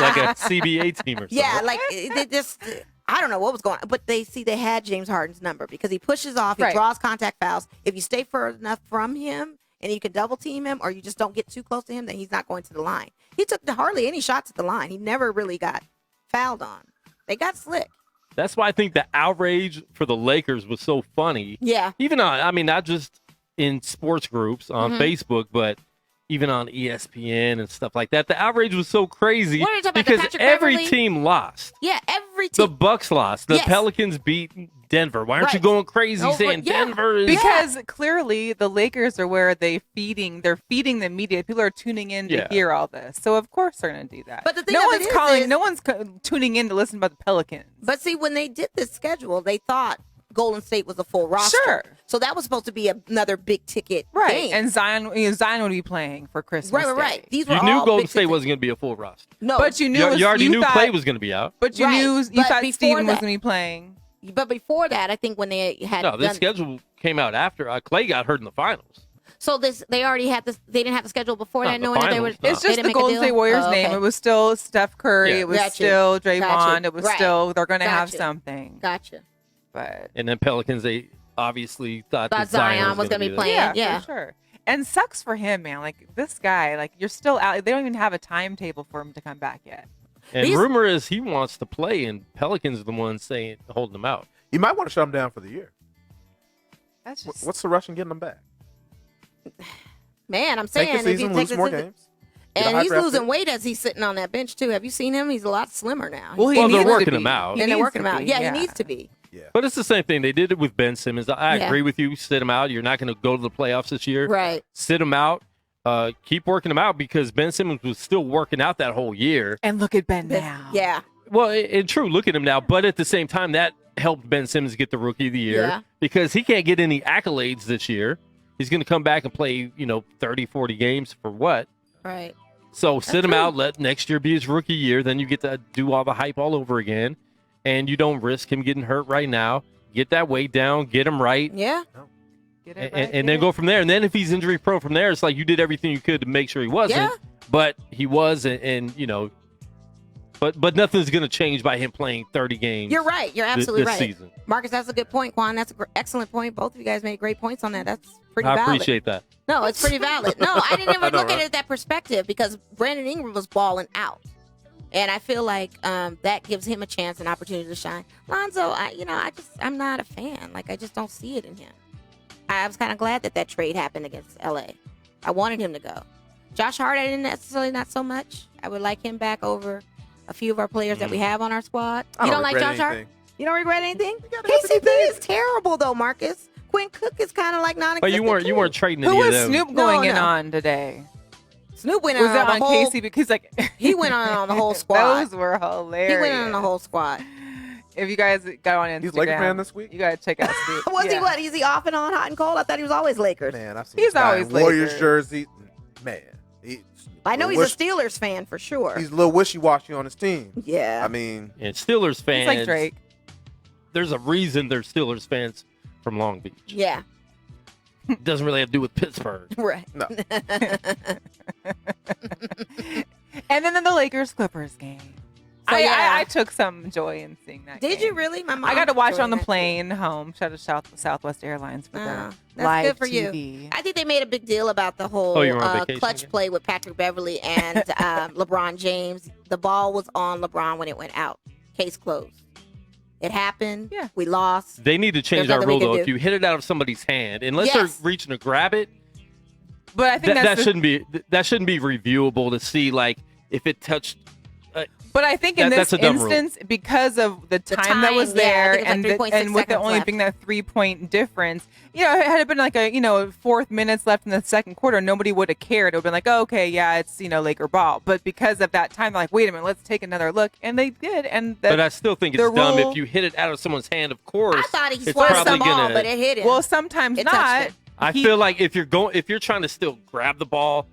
like a CBA team or something. Yeah, like they just, I don't know what was going on, but they had James Harden's number because he pushes off, he Right. draws contact fouls. If you stay far enough from him and you can double team him or you just don't get too close to him, then he's not going to the line. He took hardly any shots at the line. He never really got fouled on. They got slick. That's why I think the outrage for the Lakers was so funny. Yeah. Even on, I mean, not just in sports groups on Mm-hmm. Facebook, but even on ESPN and stuff like that. The outrage was so crazy What are you talking about, because Patrick every Beverley? team lost. Yeah, every The team. Bucks lost. The Yes. Pelicans beat Denver. Why aren't you Right. going crazy Over- saying yeah. Denver is because clearly the Lakers are where they're feeding the media. People are tuning in to Yeah. hear all this, so of course they're going to do that. But the thing no of it one's is- calling. is- No one's tuning in to listen about the Pelicans. But see, when they did this schedule, they thought Golden State was a full roster. Sure. So that was supposed to be another big ticket Right, game. and Zion would be playing for Christmas. right. Day. These were You knew all Golden big State ticket- wasn't going to be a full roster. No, But you knew You already knew thought, Clay was going to be out. But you Right. knew you But thought before Steven was that- going to be playing. But before that, I think when they had No, this done, schedule came out after. Clay got hurt in the finals. so they already had this. They didn't have the schedule before No, that, the knowing that they were. finals, no. It's they just didn't the make a Golden deal? State Warriors Oh, okay. name. It was still Steph Curry. Yeah. It was Gotcha. still Draymond. Gotcha. It was Right. still they're going to have Gotcha. something. Gotcha. But And then Pelicans, they obviously thought Thought that Zion was going gonna to be playing. yeah, Yeah. for sure. And sucks for him, man. Like this guy, like you're still out. They don't even have a timetable for him to come back yet. And These- rumor is he wants to play, and Pelicans are the ones saying holding him out. You might want to shut him down for the year. That's just What's the rush in getting him back? Man, I'm Take saying the if you season, take lose the more season- games. Get a and high he's draft losing pick. weight as he's sitting on that bench too. Have you seen him? He's a lot slimmer now. well, Well, they're needs to working be. him out. He and they're needs working to him out. be, Yeah, he needs to be. Yeah. But it's the same thing. They did it with Ben Simmons. I Yeah. agree with you. Sit him out. You're not going to go to the playoffs this year. Right. Sit him out. Keep working him out because Ben Simmons was still working out that whole year. And look at Ben now. Yeah. Well, true. Look at him now. But at the same time, that helped Ben Simmons get the Rookie of the Year Yeah. because he can't get any accolades this year. He's going to come back and play, 30, 40 games for what? Right. So sit him true. out. Let next year be his rookie year. Then you get to do all the hype all over again. And you don't risk him getting hurt right now. Get that weight down. Get him right. Yeah. Get And, it right, and get then it. go from there. And then if he's injury prone from there, it's like you did everything you could to make sure he wasn't. Yeah. But he was, and but nothing's going to change by him playing 30 games. You're right. You're absolutely this right. season. Marcus, that's a good point. Quan, that's an excellent point. Both of you guys made great points on that. That's pretty I valid. appreciate that. No, it's pretty valid. No, I didn't even know, look at right? it that perspective because Brandon Ingram was balling out. And I feel like that gives him a chance, an opportunity to shine. Lonzo, I'm not a fan. Like, I just don't see it in him. I was kind of glad that trade happened against LA. I wanted him to go. Josh Hart, I didn't necessarily, not so much. I would like him back over a few of our players that we have on our squad. I You don't don't like regret Josh Hart? anything. You don't regret anything? got Anthony KCP Davis. is terrible, though, Marcus. Quinn Cook is kind of like non-existent. But you weren't too. trading Who any of was them. Snoop going in no. on today? Snoop went Was on it the on whole. Casey? Because like He went on the whole squad. Those were hilarious. He went on the whole squad. If you guys go on Instagram, He's a Laker fan this week? You gotta check out Snoop. Was he Yeah. what? Is he off and on, hot and cold? I thought he was always Lakers. Man, I've seen He's this guy always in Warriors Lakers. jersey. Man, I know he's a Steelers fan for sure. He's a little wishy-washy on his team. Yeah. I mean, And Steelers fans. He's like Drake. There's a reason they're Steelers fans from Long Beach. Yeah. It doesn't really have to do with Pittsburgh. Right. no. And then the Lakers Clippers game. So, yeah. I took some joy in seeing that. Did game. you really? My mom. I got to watch enjoyed on the that, too. plane home. Shout out to Southwest Airlines for Oh, the that's live good for TV. you. I think they made a big deal about the whole Oh, you were on vacation clutch again? play with Patrick Beverly and LeBron James. The ball was on LeBron when it went out. Case closed. It happened. Yeah. We lost. They need to change There's that nothing we rule, can though. do. If you hit it out of somebody's hand, unless Yes. they're reaching to grab it, But I think that that's the- shouldn't be reviewable to see like if it touched But I think in this That's a dumb rule. instance, because of the time time, that was yeah, I there, think it was like 3.6 and with it seconds only left. being that 3-point difference, had it been like a 4 minutes left in the second quarter, nobody would have cared. It would have been like, oh, okay, yeah, it's Laker ball. But because of that time, they're like, wait a minute, let's take another look, and they did. And But I still think it's the dumb rule- if you hit it out of someone's hand. Of course, I thought he it's swung probably some ball, gonna. but it hit him. well, sometimes It touched not. him. I feel like if you're trying to still grab the ball,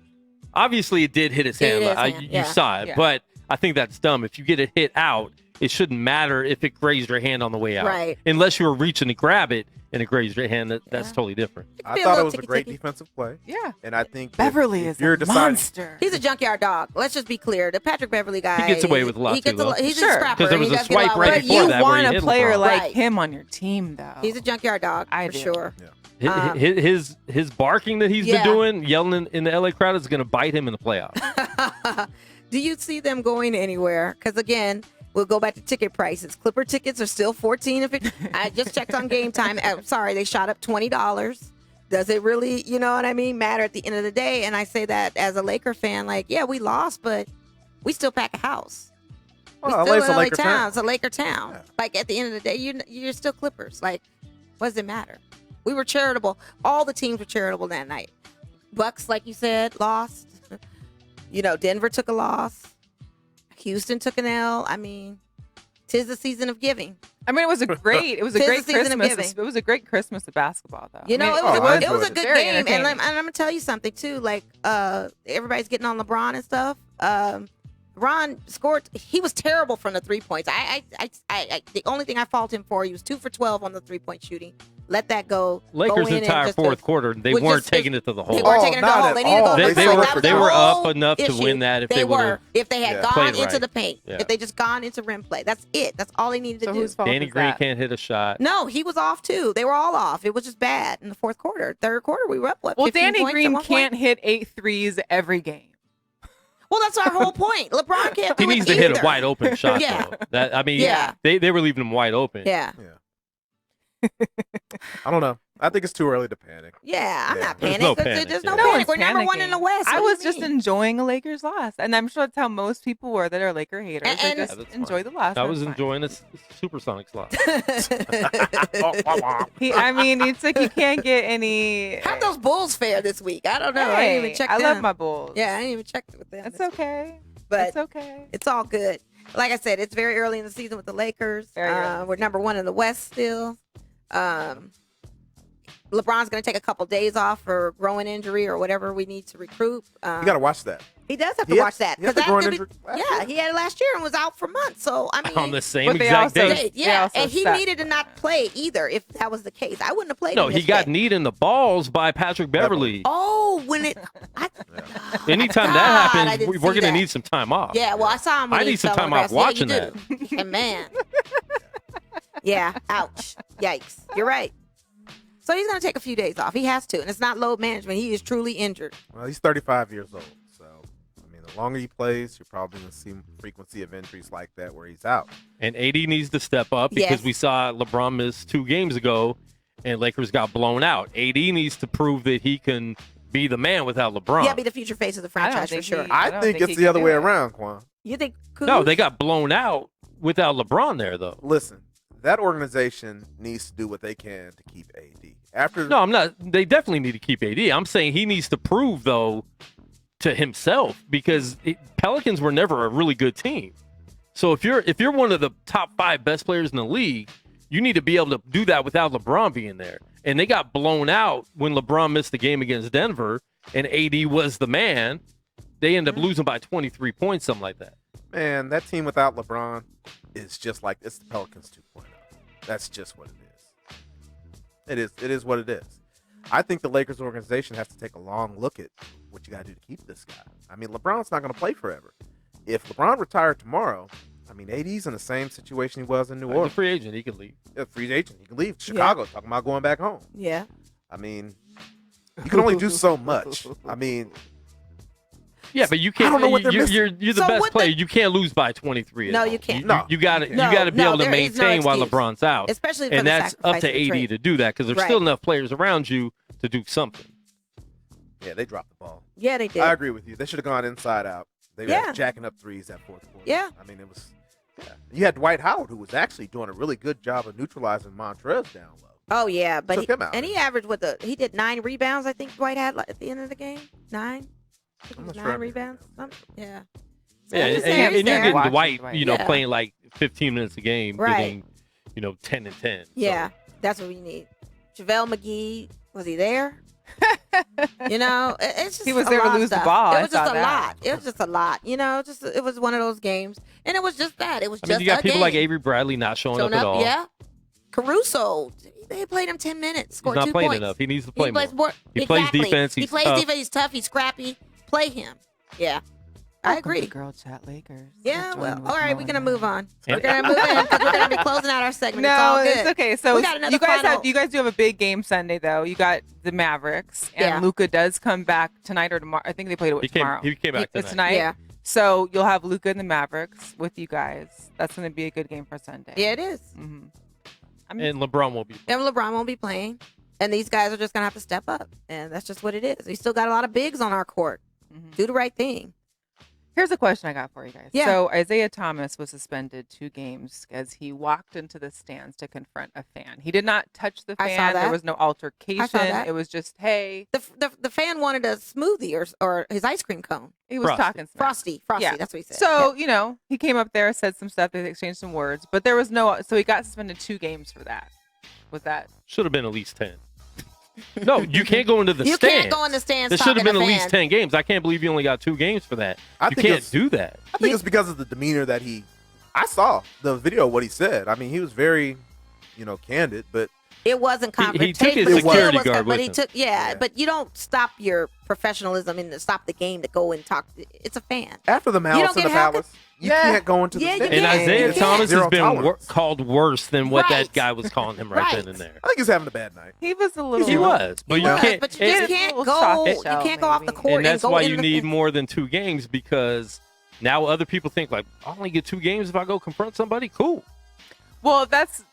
obviously it did hit his It hit hand. his hand, You yeah. saw it, Yeah. but I think that's dumb. If you get it hit out, it shouldn't matter if it grazed your hand on the way out. Right. Unless you were reaching to grab it and it grazed your hand, that's Yeah. totally different. I be a thought it little was a great ticky-ticky. defensive play, Yeah. and I think Beverly if is you're a deciding, monster. He's a junkyard dog. Let's just be clear. The Patrick Beverly guy. He gets away with a lot, He gets too, though. He's Sure. a scrapper. 'Cause there was He a does get swipe away right with But it. before you that where he want hit a player LeBron. like Right. him on your team, though. He's a junkyard dog I for do. sure. Yeah. His barking that he's Yeah. been doing, yelling in the LA crowd, is going to bite him in the playoffs. Do you see them going anywhere? Because again, we'll go back to ticket prices. Clipper tickets are still $14. I just checked on Game Time. I'm sorry, they shot up $20. Does it really, matter at the end of the day? And I say that as a Laker fan, like, yeah, we lost, but we still pack a house. Well, we LA's still a LA Laker town. town. It's a Laker town. Yeah. Like at the end of the day, you're still Clippers. Like, what does it matter? We were charitable. All the teams were charitable that night. Bucks, like you said, lost. Denver took a loss. Houston took an L. I mean, 'tis the season of giving. I mean, it was a great Tis the season of giving. It was a great Christmas of basketball, though. It was, I it was a enjoyed good Very game. And entertaining. I'm going to tell you something, too. Like, everybody's getting on LeBron and stuff. Ron scored. He was terrible from the 3 points. The only thing I fault him for, he was 2 for 12 on the 3-point shooting. Let that go. Lakers go in entire and just fourth quarter, they was weren't just- taking it to the hole. They weren't Oh, taking it to the not hole. at They needed to go. all. They They were, were- that was they the were up whole enough to issue. win that if they were. would've- If they had Yeah. gone Played into right. the paint. Yeah. If they just gone into rim play. That's it. That's all they needed to So do. whose fault Danny is Green that? can't hit a shot. No, he was off too. They were all off. It was just bad in the fourth quarter. Third quarter, we were up, what, Well, 15 Danny points at Green one point? can't hit 8 threes every game. Well, that's our whole point. LeBron can't do He it needs to hit a either. wide open shot, Yeah. though. Yeah. They were leaving him wide open. Yeah. I don't know. I think it's too early to panic. Yeah, I'm Yeah. not There's panicked. no There's panic, no yeah. No panic. one's We're number one in the panicking. West. I What was do you just mean? enjoying a Lakers loss, and I'm sure that's how most people were that are Laker haters. And- They and- just Yeah, that's enjoy the loss. I That's was fine. enjoying this Supersonics lot. It's like you can't get any. How'd those Bulls fare this week? I don't know. I Hey, didn't even check I them. love my Bulls. Yeah, I didn't even check with them. It's this week. okay. But It's okay. it's all good. Like I said, it's very early in the season with the Lakers. Very early. We're number one in the West still. LeBron's going to take a couple days off for growing injury or whatever we need to recruit. You got to watch that. He does have to He had- watch that. he had 'cause the groin that could injury be, last yeah, year. he had it last year and was out for months. So, I mean, On the same But they exact also- day. They yeah, also and he sat- needed to not play either if that was the case. I wouldn't have played No, him he this got day. kneed in the balls by Patrick Beverly. Oh, when it. Anytime God, that I happens, didn't we're see going to that. need some time off. Yeah, well, I saw him. When I he need some fell on time the off grass. Yeah, watching you do. And man. Yeah, ouch. Yikes. You're right. So he's going to take a few days off. He has to. And it's not load management. He is truly injured. Well, he's 35 years old. So, I mean, the longer he plays, you're probably going to see frequency of injuries like that where he's out. And AD needs to step up because Yes. we saw LeBron miss 2 games ago and Lakers got blown out. AD needs to prove that he can be the man without LeBron. Yeah, be the future face of the I don't franchise for think sure. he- I don't think think it's he the can other do way it. around, Quan. You think No, Kuz? they got blown out without LeBron there, though. Listen, that organization needs to do what they can to keep AD. After No, I'm not. They definitely need to keep AD. I'm saying he needs to prove, though, to himself because Pelicans were never a really good team. So if you're one of the top 5 best players in the league, you need to be able to do that without LeBron being there. And they got blown out when LeBron missed the game against Denver and AD was the man. They ended up losing by 23 points, something like that. Man, that team without LeBron is just like it's the Pelicans 2.0. That's just what it is. It is what it is. I think the Lakers organization has to take a long look at what you got to do to keep this guy. I mean, LeBron's not going to play forever. If LeBron retired tomorrow, I mean, AD's in the same situation he was in New He's a Orleans. free agent. He could leave. A free agent, he can leave. Chicago talking about going back home. Yeah. I mean, you can only do so much. I mean, Yeah, but you can't. I don't know what they're you're the So best what player. the- You can't lose by 23. at No, home. you can't. No. You got to No, be able to there is no maintain while excuse. LeBron's out. Especially for and the that's up sacrifice to of the AD trade. to do that because there's Right. still enough players around you to do something. yeah, they dropped the ball. Yeah, they did. I agree with you. They should have gone inside out. They Yeah. were jacking up threes that fourth quarter. Yeah. I mean, it was. Yeah. You had Dwight Howard, who was actually doing a really good job of neutralizing Montrez down low. Oh yeah, but Took him out. he averaged he did 9 rebounds. I think Dwight had at the end of the game. 9. I think it I'm was not 9 sure. rebounds. Yeah. So Yeah, he's and, there, he's and you're there. getting Watching Dwight, Dwight. Yeah. playing like 15 minutes a game, Right. getting, 10 and 10. So, Yeah, that's what we need. JaVale McGee, was he there? It's just He was a there to lot of lose the stuff. ball. It I was just saw a that. lot. It was just a lot. It was one of those games, and it was just that. It was I just mean, you got a people game. like Avery Bradley not showing up at all. Yeah. Caruso, they played him 10 minutes, He's scored not 2 playing points. enough. He needs to play He plays more. more. He plays Exactly. defense. He He's plays tough. defense. He's tough. He's scrappy. Play him. Yeah. I Welcome to agree. Girl Chat Lakers. Yeah, Join well, with all right, Mo we're and gonna Matt. move on. We're gonna move in because we're gonna be closing out our segment. It's all No, good. it's okay. So We got another you guys final- you guys do have a big game Sunday though. You got the Mavericks and Yeah. Luka does come back tonight or tomorrow. I think they played it tomorrow. He came back It's tonight. tonight. Yeah. So you'll have Luka and the Mavericks with you guys. That's going to be a good game for Sunday. Yeah, it is. hmm And LeBron won't be. And LeBron won't be playing, and these guys are just gonna have to step up, and that's just what it is. We still got a lot of bigs on our court. Do the right thing. Here's a question I got for you guys. Yeah. So Isaiah Thomas was suspended 2 games as he walked into the stands to confront a fan. He did not touch the I saw fan. There that. was no altercation. that. It was just, hey, The fan wanted a smoothie or his ice cream cone. he was Frosty. talking smack. Frosty. Yeah. That's what he said. So, he came up there, said some stuff, they exchanged some words, but there was so he got suspended 2 games for that. Was that? Should have been at least 10. No, you can't go into the you stands. can't go in the stands. There should have talking been to at least fans. 10 games. I can't believe you only got 2 games for that. I You think can't it's- do that. I think it's because of the demeanor that I saw the video of what he said. I mean, he was very, candid, but It wasn't He took confrontational. his but still security was- guard but with he him. took Yeah. But you don't stop your professionalism and stop the game to go and talk. It's a fan. after the malice don't in the get hacked? palace, you Yeah. can't go into the Yeah, you stands. And can't. Isaiah You can't. Thomas has Zero been tolerance. called worse than what Right. that guy was calling him right then Right. and there. I think he's having a bad night. He was a little. He was, but you Was, can't. but you just can't little go. shock You show, can't go off the maybe. court. And that's go why into you the need fan. more than 2 games, because now other people think like, I only get 2 games if I go confront somebody. Cool. Well, that's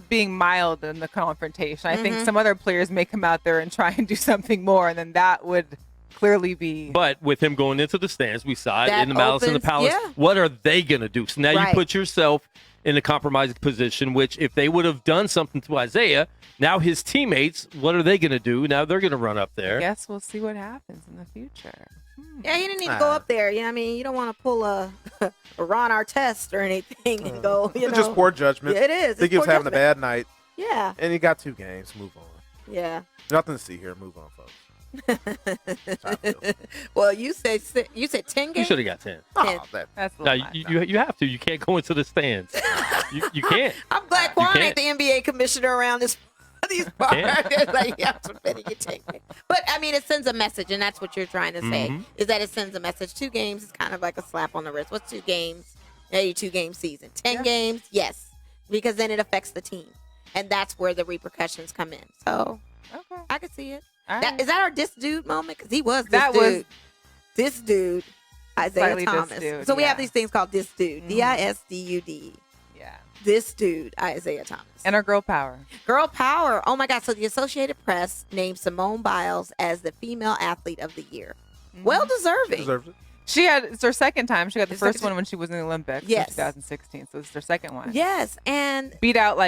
being mild in the confrontation. I think some other players may come out there and try and do something more, and then that would clearly be. But with him going into the stands, we saw it That in the Malice in the opens- Palace. yeah. What are they going to do? So now Right. you put yourself in a compromising position, which if they would have done something to Isaiah, now his teammates, what are they going to do? Now they're going to run up I there. guess we'll see what happens in the future. Yeah, he didn't need to go up there. I mean, you don't want to pull a Ron Artest or anything and go. It's just poor judgment. Yeah, it is. I think It's he was poor having a judgment. bad night, Yeah, and he got 2 games. Move on. yeah. Nothing to see here. Move on, folks. That's how I feel. Well, you said 10 You games. should have got 10. Oh, that, That's a Now, little much. you have to. You can't go into the stands. you can't. I'm glad Quan ain't can't. the NBA commissioner around these parts. It's like, yeah, I'm betting you 10 games. But I mean, it sends a message, and that's what you're trying to say. Mhm. Is that it sends a message. 2 games is kind of like a slap on the wrist. What's 2 games? Yeah, your 2-game season. 10 games, yes, because then it affects the team, and that's where the repercussions come in. So Okay. I could see it. All That, right. is that our this dude moment? Because he was this That dude. was- This dude, Isaiah Slightly this Thomas. dude, So we have yeah. these things called this dude. Mhm. DISDUD. Yeah. This dude, Isaiah Thomas. And our girl power. Girl power. Oh my God. So the Associated Press named Simone Biles as the female athlete of the year. Well deserving. deserves it. It's her second time. She got the It's first second- one when she was in the Olympics Yes. in 2016. So it's their second one. Yes. And Beat out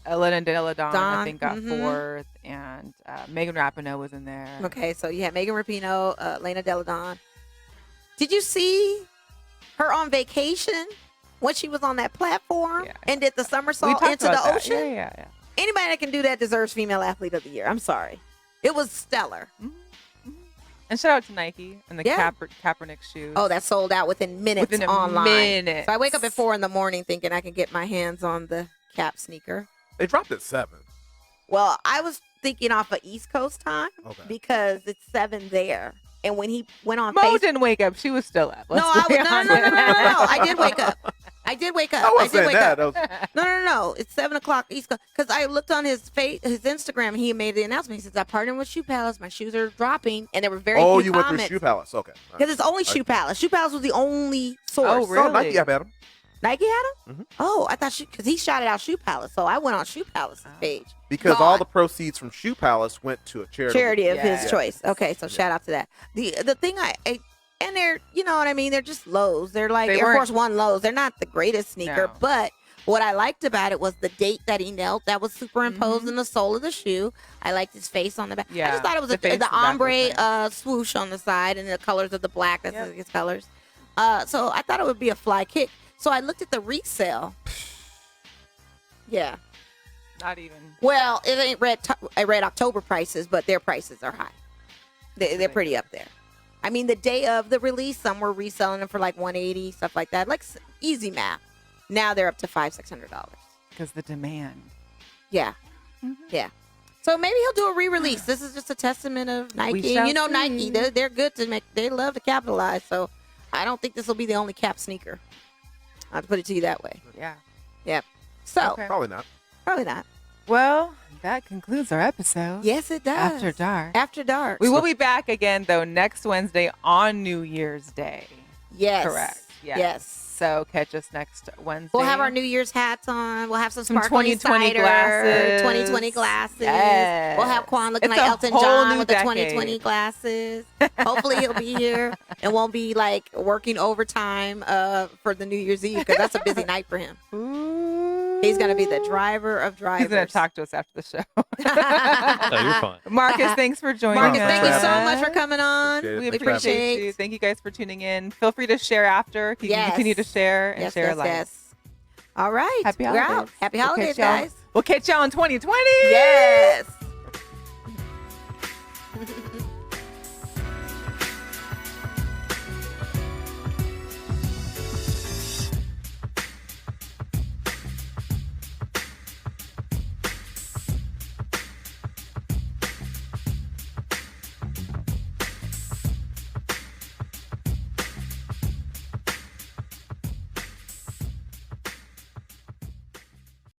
Elena Deladon, I Dawn, think, got mhm. 4th, and Megan Rapinoe was in there. okay, so you had Megan Rapinoe, Lena Deladon. Did you see her on vacation when she was on that platform Yeah. and did the We somersault talked into the about that. ocean? Yeah. Anybody that can do that deserves Female Athlete of the Year. I'm sorry. It was stellar. And shout out to Nike and the Yeah. Kaepernick shoes. Oh, that sold out within minutes Within a online. minute. So I wake up at 4 in the morning thinking I can get my hands on the Cap sneaker. They dropped at 7. Well, I was thinking off of East Coast time Okay. because it's 7 there. And when he went on Mo Facebook, didn't wake up. She was still up. no, Let's be no. honest. I did wake up. I did wake up. I I wasn't did saying wake that. up. That was, No. It's 7 o'clock East Coast. Because I looked on his Instagram. He made the announcement. He says, "I partnered with Shoe Palace. My shoes are dropping," and there were very oh, few you went comments. through Shoe Palace. Okay. All right. Because it's only Shoe Palace. Shoe Palace was the only source. Oh, So really? Nike up at him. Nike had him? Mhm. Oh, I thought because he shouted out Shoe Palace, so I went on Shoe Palace's page. Because all the proceeds from Shoe Palace went to a Charity of his Yeah. choice. Okay, so shout out to that. The thing and they're, you know what I mean? They're just lows. They're like They Air weren't- Force One lows. They're not the greatest sneaker, No. but what I liked about it was the date that he knelt. That was superimposed in the sole of the shoe. I liked his face on the back. I Yeah, just thought it was the face on the the back was ombre nice. swoosh on the side and the colors of the black. That's Yep. his colors. So I thought it would be a fly kick. So I looked at the resale. Yeah. Not even. Well, it ain't red October prices, but their prices are high. They're pretty up there. I mean, the day of the release, some were reselling them for like $180, stuff like that. Like easy math. Now they're up to $500-$600. Because the demand. Yeah, yeah. So maybe he'll do a re-release. This is just a testament of Nike. shall You know, see. Nike, they're good to make. They love to capitalize. So I don't think this will be the only cap sneaker. I'll put it to you that way. Yeah. Yep. So Okay. Probably not. probably not. Well, that concludes our episode. Yes, it does. After dark. After dark. We will be back again, though, next Wednesday on New Year's Day. Yes. Correct. Yes. Yes. So catch us next Wednesday. We'll have our New Year's hats on. We'll have some Some sparkly 2020 cider, glasses. 2020 glasses. Yes. We'll have Quan looking It's like a Elton whole John new with the decade. 2020 glasses. Hopefully he'll be here and won't be like working overtime for the New Year's Eve because that's a busy night for him. Ooh. He's going to be the driver of drivers. He's going to talk to us after the show. No, you're fine. Marcus, thanks for joining Marcus, us. thank you so much for coming on. Appreciate it. We Thanks for having me. appreciate you. Thank you guys for tuning in. Feel free to share after. You can Yes. continue to share and share live. Yes. All right. Happy We're holidays. out. Happy We'll holidays, catch y'all- guys. We'll catch y'all in 2020. Yes.